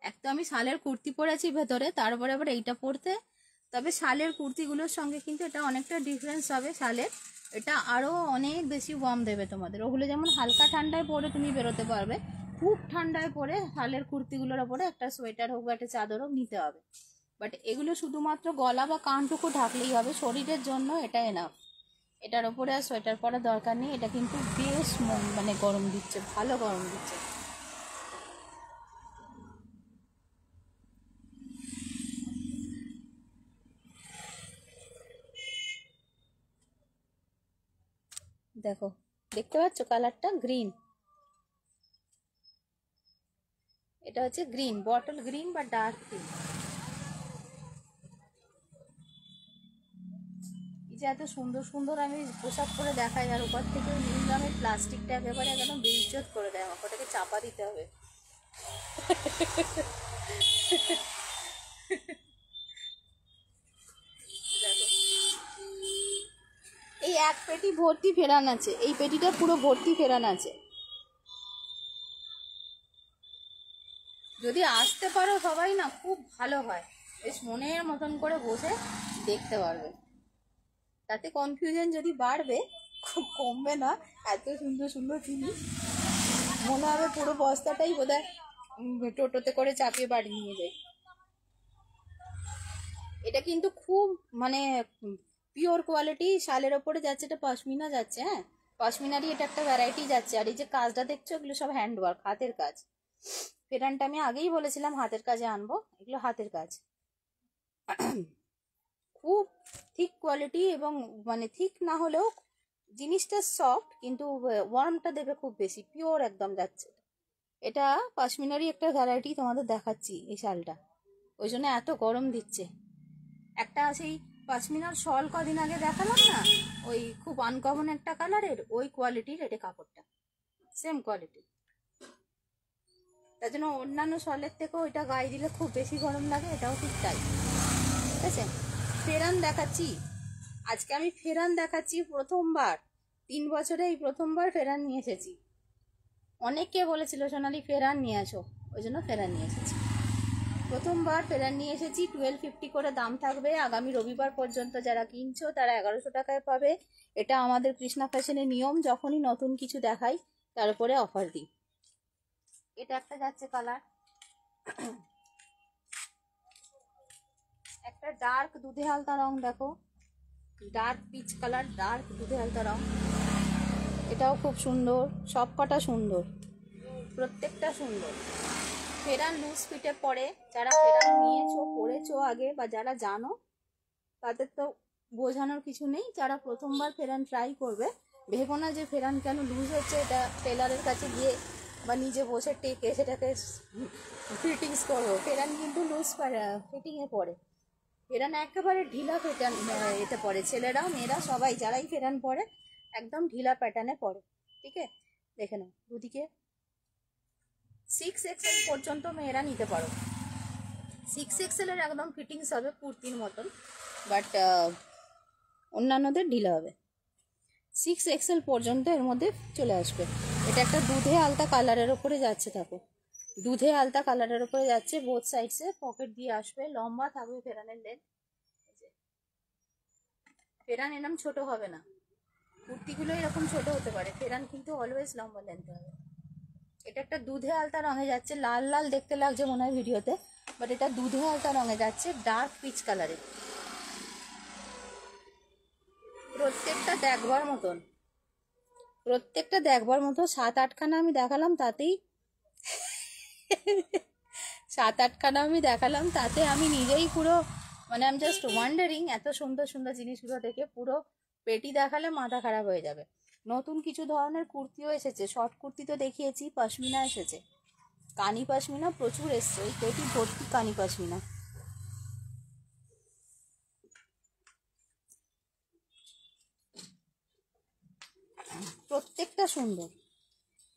Speaker 1: এক তো আমি শালের কুর্তি পরেছি ভেতরে, তারপরে আবার এইটা পরতে। তবে শালের কুর্তিগুলোর সঙ্গে কিন্তু এটা অনেকটা ডিফারেন্স হবে। শালের এটা আরো অনেক বেশি ওয়ার্ম দেবে তোমাদের। ওগুলো যেমন হালকা ঠান্ডায় পরে তুমি বেরোতে পারবে, খুব ঠান্ডায় পরে শালের কুর্তিগুলোর ওপরে একটা সোয়েটার হোক বা একটা চাদর হোক নিতে হবে। বাট এগুলো শুধুমাত্র গলা বা কানটুকু ঢাকলেই হবে, শরীরের জন্য এটা এনাফ। এটার ওপরে আর সোয়েটার পরার দরকার নেই। এটা কিন্তু বেশ মানে গরম দিচ্ছে, ভালো গরম দিচ্ছে। দেখো দেখতে পাচ্ছ কালারটা গ্রিন, এটা হচ্ছে গ্রিন, বটল গ্রিন বা ডার্ক গ্রিন। এই যে এত সুন্দর সুন্দর আমি পোশাক পরে দেখাই, আর উপর থেকে নীল রঙের প্লাস্টিকটা একেবারে একদম বেইজ্জত করে দেয় আমাকে, ওটাকে চাপা দিতে হবে। এই এক পেটি ভর্তি ফেরান আছে, এই পেটিটা পুরো ভর্তি ফেরান আছে। যদি আসতে পারো সবাই না খুব ভালো হয়, বেশ মনের মতন করে বসে দেখতে পারবে। তাতে কনফিউশন যদি বাড়বে, খুব কমবে না। এত সুন্দর সুন্দর জিনিস মনে হবে পুরো বস্তাটাই বোধহয় টোটোতে করে চাপিয়ে বাড়ি নিয়ে যায়। এটা কিন্তু খুব মানে পিওর কোয়ালিটি শালের ওপরে যাচ্ছে, এটা পশমিনা যাচ্ছে। হ্যাঁ পশমিনারই এটা একটা ভ্যারাইটি যাচ্ছে। আর এই যে কাজটা দেখছো এগুলো সব হ্যান্ডওয়ার্ক, হাতের কাজ। ফেরানটা আমি আগেই বলেছিলাম হাতের কাজে আনবো, এগুলো হাতের কাজ। খুব থিক কোয়ালিটি, এবং মানে থিক না হলেও জিনিসটা সফট, কিন্তু ওয়ার্মটা দেবে খুব বেশি, পিওর একদম যাচ্ছে। এটা পশমিনারই একটা ভ্যারাইটি, তোমাদের দেখাচ্ছি এই শালটা, ওই জন্য এত গরম দিচ্ছে। একটা সেই পশমিনার শল কদিন আগে দেখালাম না, ওই খুব আনকমন একটা কালারের, ওই কোয়ালিটির এটা কাপড়টা, সেম কোয়ালিটি। তার জন্য অন্যান্য শলের থেকেও এটা গায়ে দিলে খুব বেশি গরম লাগে, এটাও ঠিক তাই। ঠিক আছে, ফেরান দেখাচ্ছি আজকে আমি, ফেরান দেখাচ্ছি প্রথমবার, 3 বছরে এই প্রথমবার ফেরান নিয়ে এসেছি। অনেকে বলেছিল সোনালি ফেরান নিয়ে আসো, ওই জন্য ফেরান নিয়ে এসেছি। প্রথমবার ফেরান নিয়ে এসেছি, 1250 করে দাম থাকবে। আগামী রবিবার পর্যন্ত যারা কিনছো তারা 1100 টাকায় পাবে। এটা আমাদের কৃষ্ণা ফ্যাশনের নিয়ম, যখনই নতুন কিছু দেখাই তার উপরে অফার দিই। এটা একটা যাচ্ছে কালার, একটা ডার্ক দুধে হালতা রং, দেখো ডার্ক পিচ কালার, ডার্ক দুধে হালতা রং। এটাও খুব সুন্দর, সব কটা সুন্দর, প্রত্যেকটা সুন্দর। ফেরান লুজ ফিটে পরে, যারা ফেরান নিয়েছো পরেছো আগে বা যারা জানো তাদের তো বোঝানোর কিছু নেই। যারা প্রথমবার ফেরান ট্রাই করবে, ভেবো না যে ফেরান কেন লুজ হচ্ছে, এটা টেলারের কাছে গিয়ে বা নিজে বসে টেকে সেটাকে ফিটিংস করবো। ফেরান কিন্তু লুজ ফিটিংয়ে পড়ে, ফেরান একেবারে ঢিলা ফেটান এতে পড়ে। ছেলেরাও মেয়েরা সবাই যারাই ফেরান পরে একদম ঢিলা প্যাটার্নে পড়ে। ঠিক আছে, দেখে নাও দুদিকে। 6XL পর্যন্ত মেয়েরা নিতে পারো। 6XL এর একদম ফিটিংস হবে কুর্তির মতন, বাট অন্যান্যদের ঢিলা হবে। 6XL পর্যন্ত এর মধ্যে চলে আসবে। এটা একটা দুধে আলতা কালারের ওপরে যাচ্ছে, থাকো দুধে আলতা কালারের ওপরে যাচ্ছে। বোথ সাইডসে পকেট দিয়ে আসবে, লম্বা থাকবে ফেরানের লেন্থ। ফেরান এরকম ছোট হবে না, কুর্তিগুলো এরকম ছোট হতে পারে, ফেরান কিন্তু অলওয়েজ লম্বা লেন্থ হবে। এটা একটা দুধে আলতা রঙে যাচ্ছে, লাল লাল দেখতে লাগছে মনে হয় ভিডিওতে, বাট এটা দুধে আলতা রঙে যাচ্ছে, ডার্ক পিচ কালারে। প্রত্যেকটা দেখবার মতন, প্রত্যেকটা দেখবার মতো। 7-8খানা আমি দেখালাম, তাতেই 7-8খানা আমি দেখালাম, তাতে আমি নিজেই পুরো মানে আমি জাস্ট ওয়ান্ডারিং, এত সুন্দর সুন্দর জিনিসগুলো দেখে পুরো পেটি দেখালে মাথা খারাপ হয়ে যাবে। নতুন কিছু ধরনের কুর্তিও এসেছে, শর্ট কুর্তি তো দেখিয়েছি, পশমিনা এসেছে, কানি পশমিনা প্রচুর এসছে, ওই পেটি ভর্তি কানি পশমিনা। প্রত্যেকটা সুন্দর,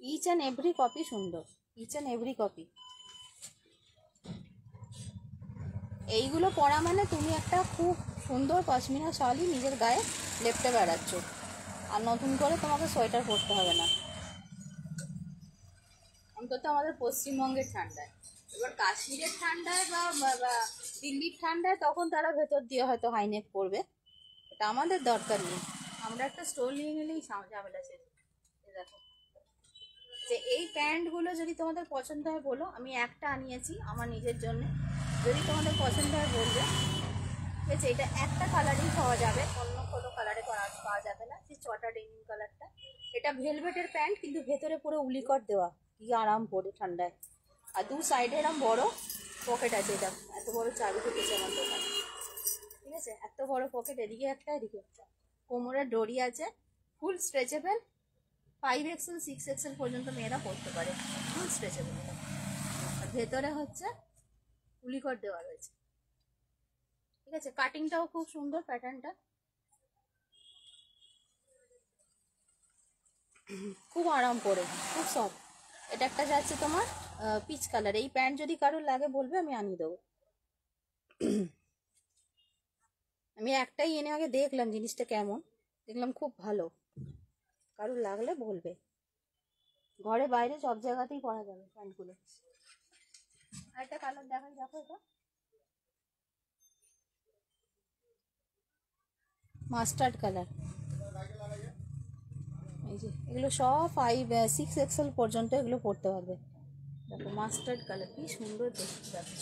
Speaker 1: ইচ অ্যান্ড এভরি কপি সুন্দর, ইচ অ্যান্ড এভরি কপি। এইগুলো পরা মানে তুমি একটা খুব সুন্দর পশমিনা শালই নিজের গায়ে লেপটে বেড়াচ্ছ, আর নতুন করে তোমাকে সোয়েটার পরতে হবে না, অন্তত আমাদের পশ্চিমবঙ্গের ঠান্ডায়। এবার কাশ্মীরের ঠান্ডায় বা দিল্লির ঠান্ডায় তখন তারা ভেতর দিয়ে হয়তো হাইনেক পরবে, এটা আমাদের দরকার নেই। আমরা একটা স্টোর নিয়ে নিলেই ঝামেলা শেষ। দেখো যে এই প্যান্টগুলো যদি তোমাদের পছন্দ হয় বলো, আমি একটা আনিয়েছি আমার নিজের জন্য, যদি তোমাদের পছন্দ হয় বলবে। ঠিক আছে, এটা একটা কালারই পাওয়া যাবে, অন্য কোনো কালারে পাওয়া যাবে না, যে চটা ডেনিম কালারটা। এটা ভেলভেটের প্যান্ট, কিন্তু ভেতরে পুরো উলিকট দেওয়া, কি আরাম পড়ে ঠান্ডায়। আর দু সাইডে এরকম বড় পকেট আছে, এটা এত বড় চাবি ঢুকেছে আমার দোকানে। ঠিক আছে, এত বড় পকেট, এদিকে একটা এদিকে একটা, কোমরের ডরি আছে, ফুল স্ট্রেচেবল। 5XL 6XL পর্যন্ত মেয়েরা পরতে পারে, ফুল স্ট্রেচেবল। আর ভেতরে হচ্ছে উলিকট দেওয়া রয়েছে। ঠিক আছে, কাটিংটাও খুব সুন্দর, প্যাটার্নটা খুব আরাম পড়ে, খুব সফট। এটা একটা যাচ্ছে তোমার পিচ কালার। এই প্যান্ট যদি কারোর লাগে বলবে, আমি আনিয়ে দেবো। আমি একটাই এনে আগে দেখলাম জিনিসটা কেমন, দেখলাম খুব ভালো, কারোর লাগলে বলবে। ঘরে বাইরে সব জায়গাতেই পরা যাবে প্যান্টগুলো। আরেকটা কালার দেখাই, দেখো এটা মাস্টার্ড কালার। এই যে এগুলো সব 6XL পর্যন্ত এগুলো পরতে পারবে। দেখো মাস্টার্ড কালার কি সুন্দর দেখতে, দেখো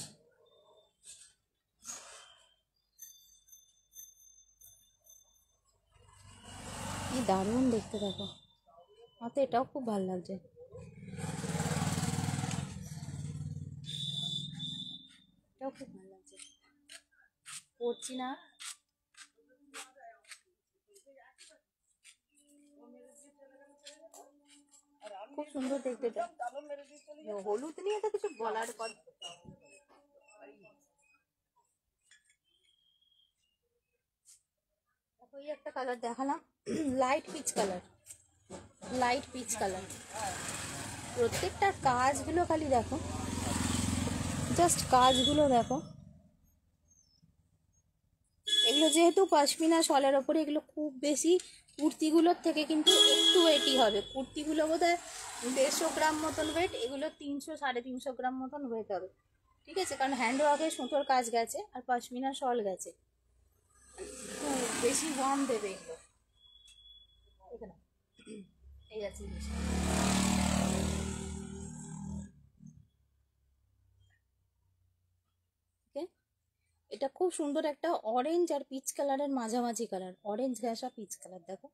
Speaker 1: কি দারুণ দেখতে, দেখো আমার তো এটাও খুব ভালো লাগছে। এটাও খুব ভালো লাগছে, পরছি না। খুব সুন্দর দেখতে, এটা হলুদ নিয়ে তো কিছু বলার কথা। ওই একটা কালার দেখালাম, light peach colour, light peach colour. প্রত্যেকটা কাজগুলো খালি দেখো, জাস্ট কাজগুলো দেখো। এগুলো যেহেতু পশমিনা শলের ওপরে, এগুলো খুব বেশি কুর্তিগুলোর থেকে কিন্তু একটু ওয়েটই হবে। কুর্তিগুলো বোধ হয় 150 গ্রাম মতন ওয়েট, এগুলো 300 350 গ্রাম মতন ওয়েট হবে। ঠিক আছে, কারণ হ্যান্ডওয়ার্কে সুতোর কাজ গেছে আর পশমিনা শল গেছে, একটু বেশি ওয়ার্ম দেবে এগুলো। এখানে এই আছে জিনিসটা। ওকে, এটা খুব সুন্দর একটা অরেঞ্জ আর পিচ কালারের মাঝামাঝি কালার, অরেঞ্জ ঘেঁষা পিচ কালার। দেখো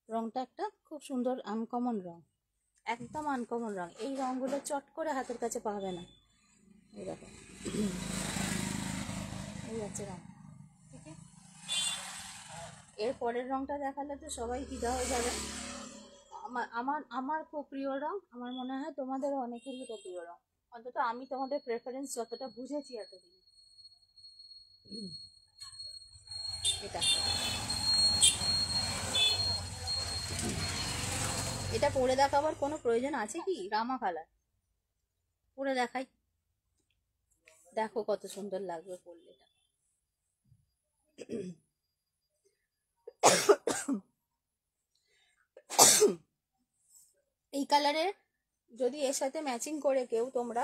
Speaker 1: রংটা একটা খুব সুন্দর আনকমন রং, একদম আনকমন রং। এই রঙগুলো চট করে হাতের কাছে পাবে না। এই দেখো এই আছে রং। ঠিক আছে, এর পরের রংটা দেখালে তো সবাই ফিদা হয়ে যাবে। আমার আমার আমার খুব প্রিয় রং, আমার মনে হয় তোমাদেরও অনেকেরই তো প্রিয় রং, অন্তত আমি তোমাদের প্রেফারেন্স যতটা বুঝেছি এতদিন। এটা এটা পরে দেখাবার কোনো প্রয়োজন আছে কি? রামা কালার পরে দেখাই, দেখো কত সুন্দর লাগবে পরলে এটা। এই কালারের যদি এর সাথে ম্যাচিং করে কেউ তোমরা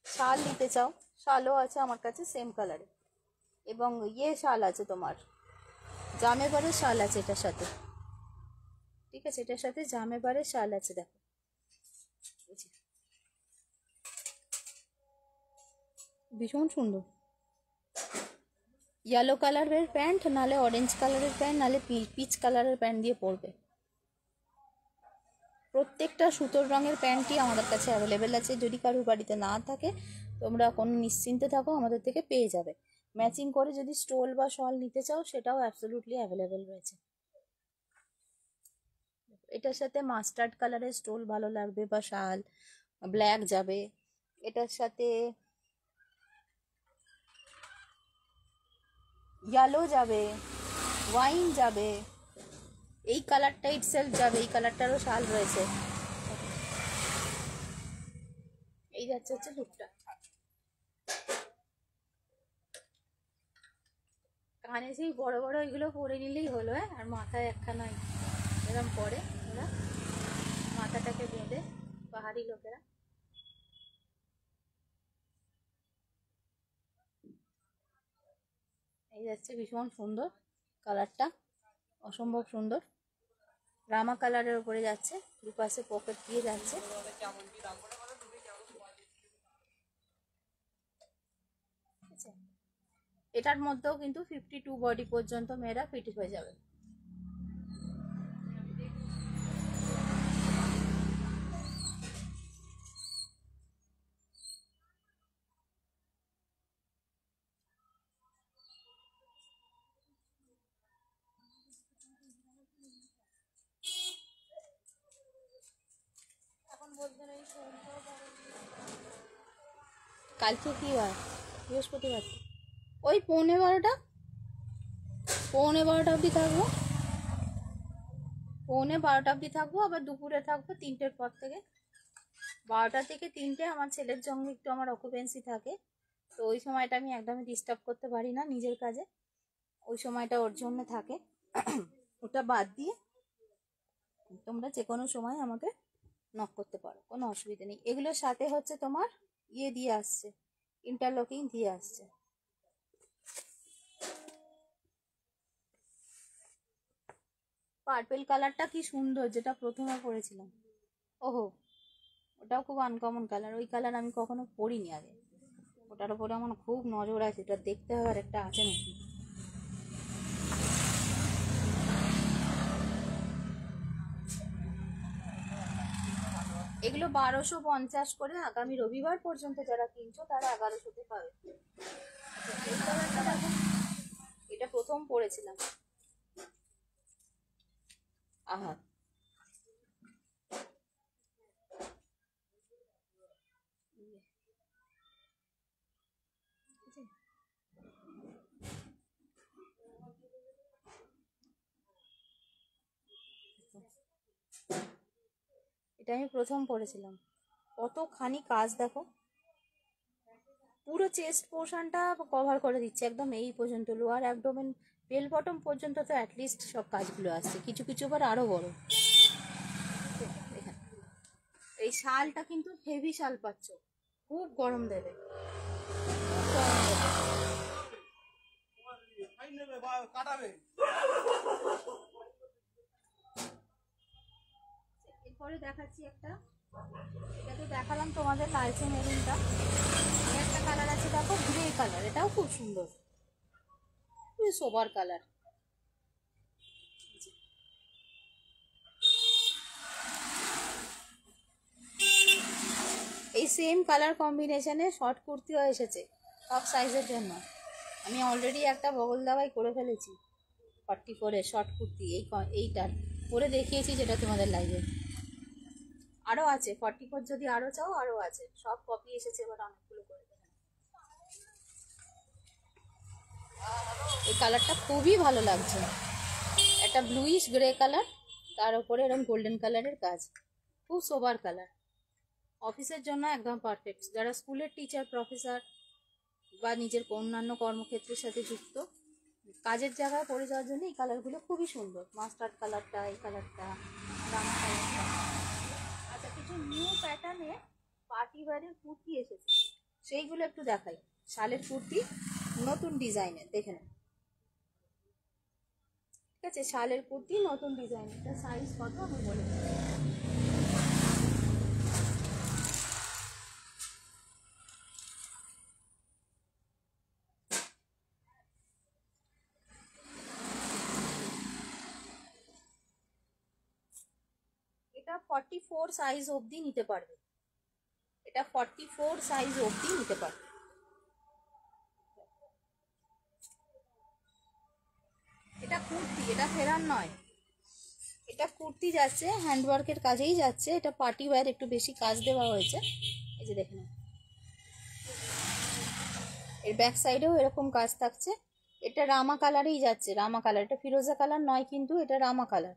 Speaker 1: শাল নিতে চাও, শালও আছে আমার কাছে সেম কালারে, এবং শাল আছে তোমার, জামেবারের শাল আছে এটার সাথে। ঠিক আছে, এটার সাথে জামেবারের শাল আছে, দেখো ভীষণ সুন্দর। ইয়েলো কালারের প্যান্ট, নালে অরেঞ্জ কালারের প্যান্ট, নালে পিচ কালারের প্যান্ট দিয়ে পরবে। প্রত্যেকটা সুতোর রঙের প্যান্টই আমাদের কাছে অ্যাভেলেবেল আছে। যদি কারোর বাড়িতে না থাকে তোমরা কোনো নিশ্চিন্তে থাকো, আমাদের থেকে পেয়ে যাবে। ম্যাচিং করে যদি স্টোল বা শল নিতে চাও সেটাও অ্যাবসলিউটলি অ্যাভেলেবেল রয়েছে। এটার সাথে মাস্টার্ড কালারের স্টোল ভালো লাগবে, বা শাল ব্ল্যাক যাবে। এটার সাথে ইয়েলো যাবে, ওয়াইন যাবে, এই কালারটা ইটসেলফ যাবে, এই কালারটারও শাল রয়েছে। এই যাচ্ছে হচ্ছে লুকটা। কানে সেই বড় বড় এগুলো পরে নিলেই হলো, আর মাথায় একখানা এরকম পরে ওরা, মাথাটাকে বেঁধে পাহাড়ি লোকেরা। এই যাচ্ছে ভীষণ সুন্দর কালারটা, অসম্ভব সুন্দর। রামা কালারের উপরে যাচ্ছে, দুপাশে পকেট দিয়ে যাচ্ছে। এটার মধ্যেও কিন্তু 52 বডি পর্যন্ত মেয়েরা ফিট হয়ে যাবে। কালকে কি বার? বৃহস্পতিবার। ওই 11:15 অবধি থাকবো, 11:15 অবধি থাকবো, আবার দুপুরে থাকবো 3টের পর থেকে। 12টা থেকে 3টে আমার ছেলের সঙ্গে একটু আমার অকুপেন্সি থাকে, তো ওই সময়টা আমি একদমই ডিস্টার্ব করতে পারি না নিজের কাজে, ওই সময়টা ওর জন্য থাকে। ওটা বাদ দিয়ে তোমরা যে কোনো সময় আমাকে নক করতে পারো, কোনো অসুবিধা নেই। এগুলোর সাথে হচ্ছে তোমার দিয়ে আসছে, ইন্টারলকিং দিয়ে আসছে। পার্পেল কালারটা কি সুন্দর, যেটা প্রথমে পরেছিলাম। ওহো, ওটাও খুব আনকমন কালার, ওই কালার আমি কখনো পরিনি আগে। ওটার উপরে আমার খুব নজর আছে, এটা দেখতে হবে আর একটা আছে নাকি। এগুলো 1250 করে, আগামী রবিবার পর্যন্ত যারা কিনছো তারা 1100-তে পাবে। এটা প্রথম পরেছিলাম। আহা, এটা আমি প্রথম পরেছিলাম। কতখানি কাজ দেখো, পুরো চেস্ট পোর্শনটা কভার করে দিচ্ছে একদম এই পর্যন্ত, লোয়ার অ্যাবডোমেন বেল বটম পর্যন্ত তো অ্যাটলিস্ট সব কাজগুলো আসছে, কিছু কিছু আবার আরো বড়। এই শালটা কিন্তু হেভি শাল পাচ্ছ, খুব গরম দেবে। এরপরে দেখাচ্ছি একটা, এটা তো দেখালাম তোমাদের লালচে মেরুনটা। একটা কালার আছে দেখো, গ্রে কালার, এটাও খুব সুন্দর, খুবই সোবার কালার। এই সেম কালার কম্বিনেশনে শর্ট কুর্তিও এসেছে সব সাইজের জন্য। আমি অলরেডি একটা বগল দাবাই করে ফেলেছি 44-এর শর্ট কুর্তি, এইটার করে দেখিয়েছি যেটা তোমাদের লাগবে। আরও আছে 44, যদি আরও চাও আরও আছে, সব কপি এসেছে, এবার অনেকগুলো করে দেবেন। এই কালারটা খুবই ভালো লাগছে, একটা ব্লুইশ গ্রে কালার, তার উপরে এরকম গোল্ডেন কালারের কাজ, খুব সোবার কালার। অফিসের জন্য একদম পারফেক্ট, যারা স্কুলের টিচার, প্রফেসর বা নিজের অন্যান্য কর্মক্ষেত্রের সাথে যুক্ত, কাজের জায়গায় পরে যাওয়ার জন্য এই কালারগুলো খুবই সুন্দর। মাস্টার্ড কালারটা, এই কালারটা, রামা কালারটা। আচ্ছা, কিছু নিউ প্যাটার্নে পার্টি ওয়্যারের কুর্তি এসেছে, সেইগুলো একটু দেখাই। শালের কুর্তি, নতুন ডিজাইনের, দেখে নেন। ঠিক আছে, শালের কুর্তি নতুন ডিজাইন। এটা সাইজ কত আমি বলে দিচ্ছি। এটা 44 সাইজ অবধি নিতে পারবে, এটা 44 সাইজ অবধি নিতে পারবে। এটা কুর্তি, এটা ফেরান নয়, এটা কুর্তি যাচ্ছে, হ্যান্ডওয়ার্কের কাজেই যাচ্ছে। এটা পার্টি ওয়্যার, একটু বেশি কাজ দেওয়া হয়েছে। এই যে দেখুন, এর ব্যাক সাইডেও এরকম কাজ থাকছে। এটা রামা কালারেই যাচ্ছে, রামা কালার, এটা ফিরোজা কালার নয় কিন্তু, এটা রামা কালার।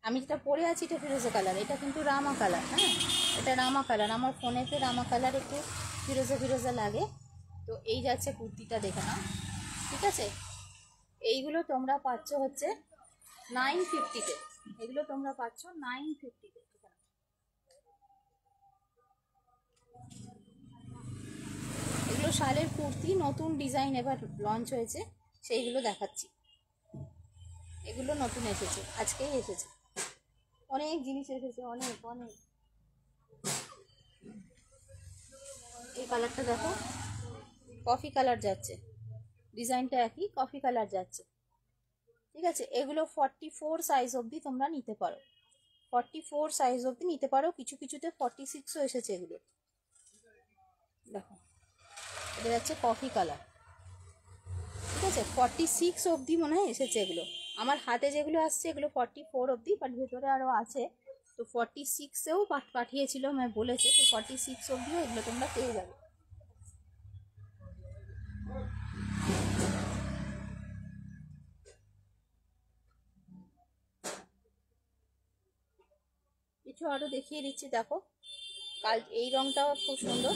Speaker 1: আমি যেটা পরে আছি এটা ফিরোজা কালার, এটা কিন্তু রামা কালার। হ্যাঁ, এটা রামা কালার, আমার ফোনেতে রামা কালার একটু ফিরোজা ফিরোজা লাগে। তো এই যাচ্ছে কুর্তিটা, দেখে নাও। ঠিক আছে, এইগুলো তোমরা পাচ্ছ হচ্ছে 950-তে, এগুলো তোমরা পাচ্ছ 950-তে। এগুলো শালের কুর্তি, নতুন ডিজাইন এবার লঞ্চ হয়েছে, সেইগুলো দেখাচ্ছি। এগুলো নতুন এসেছে, আজকেই এসেছে, অনেক জিনিস এসেছে, অনেক অনেক। এই কালারটা দেখো, কফি কালার যাচ্ছে, ডিজাইনটা একই, কফি কালার যাচ্ছে। ঠিক আছে, এগুলো 44 সাইজ অবধি তোমরা নিতে পারো, 44 সাইজ অবধি নিতে পারো। কিছু কিছুতে 46ও এসেছে এগুলো। দেখো, এটা যাচ্ছে কফি কালার। ঠিক আছে, 46 অবধি মনে হয় এসেছে এগুলো। আমার হাতে যেগুলো আসছে এগুলো 44 অবধি, বাট ভেতরে আরও আছে। তো 46-এও পাঠিয়েছিল, আমি বলেছে, তো 46 অবধিও এগুলো তোমরা পেয়ে যাবে। কিছু আরও দেখিয়ে দিচ্ছি, দেখো। এই রঙটাও খুব সুন্দর।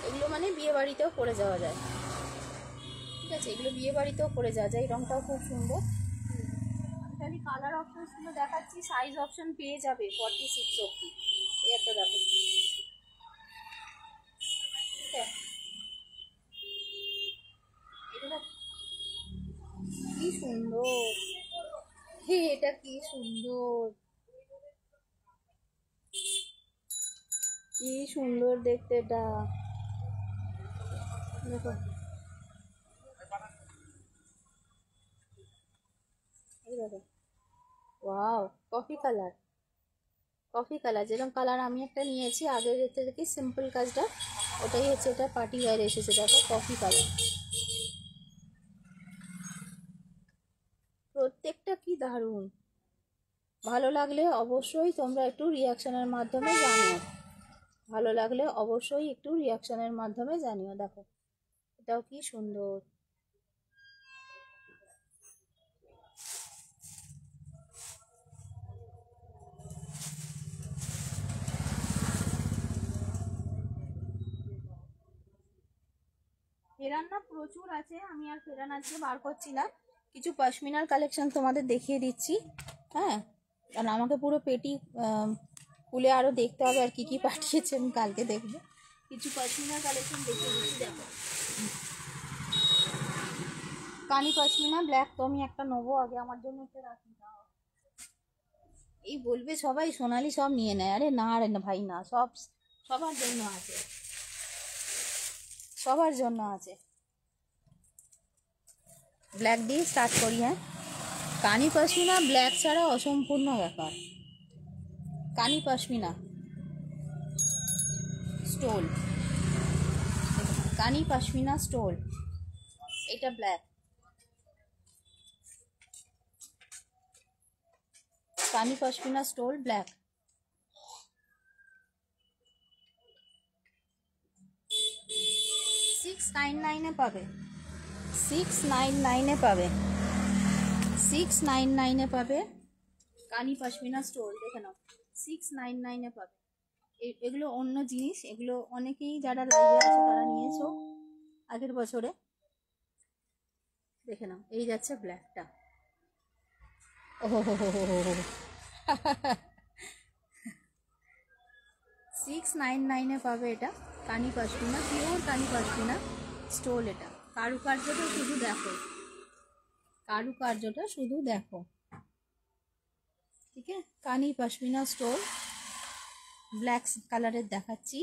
Speaker 1: এগুলো মানে বিয়ে বাড়িতেও পরে যাওয়া যায়। ঠিক আছে, এগুলো বিয়ে বাড়িতেও পরে যাওয়া যায়, এই রঙটাও খুব সুন্দর। খালি কালার অপশনসগুলো দেখাচ্ছি, সাইজ অপশন পেয়ে যাবে 46 অবধি। এই একটা দেখো, ঠিক আছে, এটা কি সুন্দর, হে এটা কি সুন্দর, কি সুন্দর দেখতে এটা। দেখো, এই দেখো, wow, coffee colour, coffee colour, যেরকম কালার আমি একটা নিয়েছি আগের থেকে সিম্পল কাজটা, ওটাই হচ্ছে এটা পার্টি ওয়্যার এসেছে। দেখো, কফি কালার, প্রত্যেকটা কি দারুণ। ভালো লাগলে অবশ্যই তোমরা একটু রিয়াকশনের মাধ্যমে জানিও, ভালো লাগলে অবশ্যই একটু রিয়াকশনের মাধ্যমে জানিও। দেখো, এটাও কি সুন্দর। ফেরান না প্রচুর আছে, আমি আর ফেরান আজকে বার করছি না। কিছু পশমিনার কালেকশন তোমাদের দেখিয়ে দিচ্ছি। হ্যাঁ, কারণ আমাকে পুরো পেটি খুলে আরও দেখতে হবে আর কি কি পাঠিয়েছে, আমি কালকে দেখবো। কিছু পশমিনা কালেকশন দেখিয়ে দিচ্ছি, দেখো। কানি পশমিনা ব্ল্যাক, তো আমি একটা নেবো, আগে আমার জন্য একটা রাখি। এই বলবে সবাই সোনালি সব নিয়ে নেয়, আরে না রে না ভাই না, সব সবার জন্য আছে, সবার জন্য আছে। ব্ল্যাক দিয়ে স্টার্ট করি। হ্যাঁ, কানি পশমিনা ব্ল্যাক ছাড়া অসম্পূর্ণ ব্যাপার। কানি পশমিনা স্টোল, কানি পশমিনা স্টোল, এটা ব্ল্যাক। কানি পশমিনা স্টোল ব্ল্যাক, 699 পাবে, 699 পাবে, 699 পাবে। কানি পশমিনা স্টোল দেখে নাও, 699 পাবে। এগুলো অন্য জিনিস, এগুলো অনেকেই যারা লাইভে আছে তারা নিয়েছো আগের বছরে। দেখে নাও, এই যাচ্ছে ব্ল্যাকটা। ওহো হো হো হো হো, 699 পাবে এটা। কানি পশমিনা, পিওর কানি পশমিনা স্টোল। এটা কারুকার্যটা শুধু দেখো, কারুকার্যটা শুধু দেখো, ঠিক আছে। কানি পশমিনা স্টোল ব্ল্যাক কালারের দেখাচ্ছি,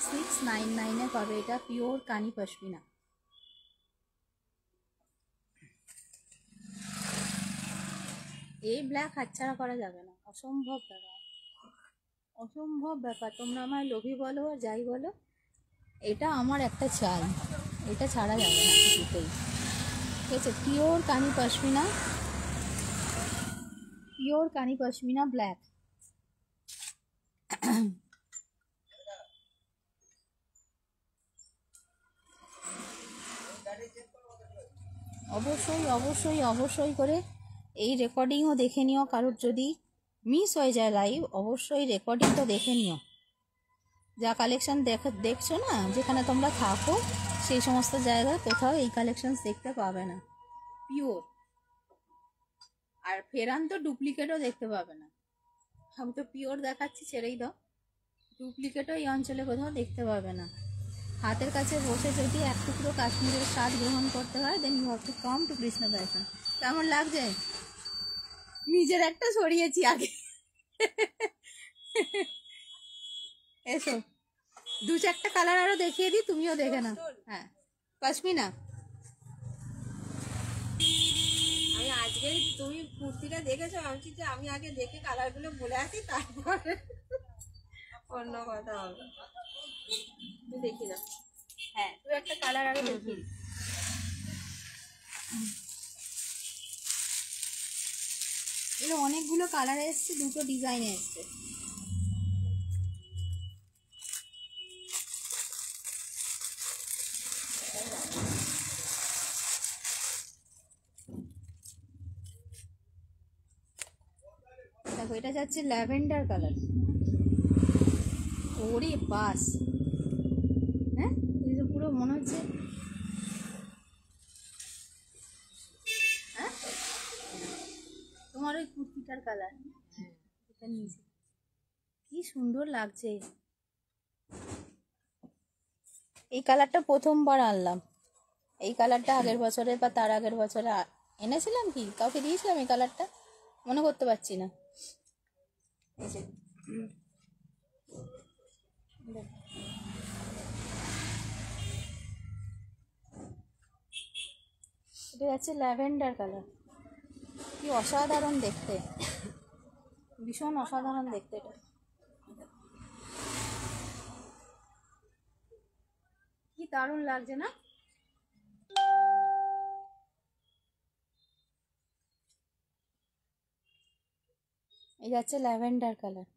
Speaker 1: 699 পাবে এটা, পিওর কানি পশমিনা। এই ব্ল্যাক হাতছাড়া করা যাবে না, অসম্ভব ব্যাপার, অসম্ভব ব্যাপার। তোমরা আমায় লোভী বলো আর যাই বলো, এটা আমার একটা চাই, এটা ছাড়া যাবে না কিছুতেই, ঠিক আছে। পিওর কানি পশমিনা, পিওর কানি পশমিনা ব্ল্যাক। অবশ্যই অবশ্যই অবশ্যই করে এই রেকর্ডিংও দেখে নিও, কারোর যদি মিস হয়ে যায় লাইভ, অবশ্যই রেকর্ডিংটা দেখে নিও। যা কালেকশন দেখছো না, যেখানে তোমরা থাকো সেই সমস্ত জায়গায় কোথাও এই কালেকশন দেখতে পাবে না, পিওর। আর ফেরান তো ডুপ্লিকেটও দেখতে পাবে না, আমি তো পিওর দেখাচ্ছি, ছেড়েই দাও। ডুপ্লিকেটও এই অঞ্চলে কোথাও দেখতে পাবে না। হাতের কাছে বসে যদি এক টুকরো কাশ্মীরের স্বাদ গ্রহণ করতে হয়, then you have to come to Krishna fashion. কেমন লাগছে? নিজের একটা সরিয়েছি আগে। এসো, দু চারটা কালার আরো দেখিয়ে দিই, তুমিও দেখে নাও। হ্যাঁ, পশমিনা।
Speaker 2: আমি আজকে তুমি কুর্তিটা দেখেছো, আমি যে আমি আগে দেখে কালারগুলো বলে আসি, তারপরে অন্য কথা হবে। তুই দেখি না।
Speaker 1: হ্যাঁ, তুই একটা কালার আরো দেখিয়ে দিই। এগুলো অনেকগুলো কালার এসছে, দুটো ডিজাইনে এসছে। দেখো, এটা যাচ্ছে ল্যাভেন্ডার কালার। ওরে বাস, হ্যাঁ, এই যে পুরো মনে হচ্ছে, হ্যাঁ তোমার ওই কুর্তিটার কালার, এটা নিয়েছি, কি সুন্দর লাগছে। এই কালারটা প্রথমবার আনলাম, এই কালারটা আগের বছরে বা তার আগের বছরে এনেছিলাম, কি কাউকে দিয়েছিলাম এই কালারটা, মনে করতে পারছি না। এই যে এটা যাচ্ছে ল্যাভেন্ডার কালার, কি অসাধারণ দেখতে, ভীষণ অসাধারণ দেখতে এটা, কি দারুণ লাগছে না? এই যাচ্ছে ল্যাভেন্ডার কালার।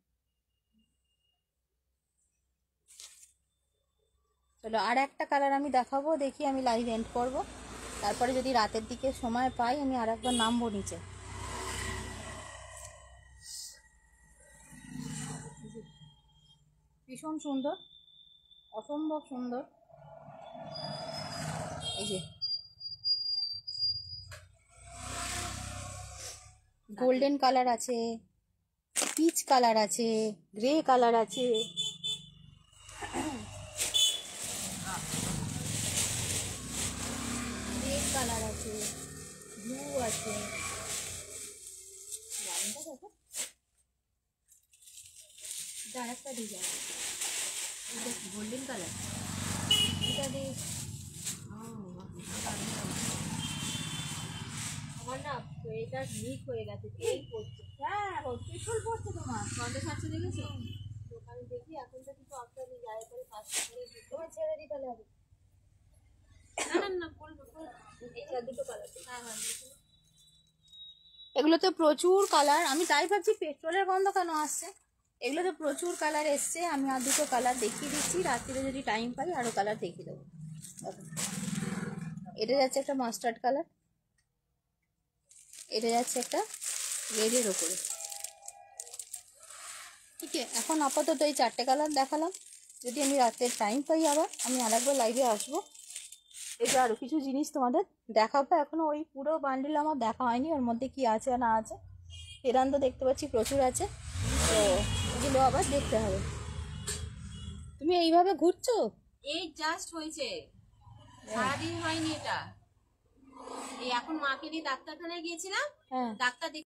Speaker 1: চলো আর একটা কালার আমি দেখাবো, দেখি আমি লাইভ এন্ড করবো, তারপরে যদি রাতের দিকে সময় পাই আমি আর একবার নামবো নিচে। ভীষণ সুন্দর, অসম্ভব সুন্দর। এই যে গোল্ডেন কালার আছে, পিচ কালার আছে, গ্রে কালার আছে, কালার আছে, ব্লু আছে, লাইনটা দেখো, এটা আরেকটা ডিজাইন, এটা গোল্ডেন কালার, এটা বেশ
Speaker 2: আমার না এটা লিক হয়ে গেছে, তেল পড়ছে।
Speaker 1: হ্যাঁ পেট্রোল পড়ছে তোমার,
Speaker 2: গন্ধ ছাড়ছে দেখেছো? দোকানে দেখি এখন তো কিছু অপশন যায় পরে 5 করে
Speaker 1: তোমার ছেড়ে দিতে হবে।
Speaker 2: না না বলবো এটা দুটো কালার। হ্যাঁ হ্যাঁ
Speaker 1: এগুলোতে প্রচুর কালার, আমি তাই ভাবছি পেট্রোলের গন্ধ কেন আসছে। এগুলোতে প্রচুর কালার এসছে, আমি আর দুটো কালার দেখিয়ে দিচ্ছি, রাত্রিরে যদি টাইম পাই আরও কালার দেখিয়ে দেবো। দেখো, এটা যাচ্ছে একটা মাস্টার্ড কালার, এটা যাচ্ছে একটা রেডের ওপরে। ঠিক আছে, এখন আপাতত এই 4টে কালার দেখালাম, যদি আমি রাতের টাইম পাই আবার আমি আরেকবার লাইভে আসবো, এটা আরও কিছু জিনিস তোমাদের দেখাবো। এখনও ওই পুরো বান্ডিল আমার দেখা হয়নি, ওর মধ্যে কি আছে না আছে। ফেরান তো দেখতে পাচ্ছি প্রচুর আছে, তো এগুলো আবার দেখতে হবে। তুমি এইভাবে ঘুরছো?
Speaker 2: এই জাস্ট হয়েছে, সারাদিন হয়নি এটা। এই এখন মাকে নিয়ে ডাক্তারখানায় গিয়েছিলাম,
Speaker 1: হ্যাঁ।
Speaker 2: ডাক্তার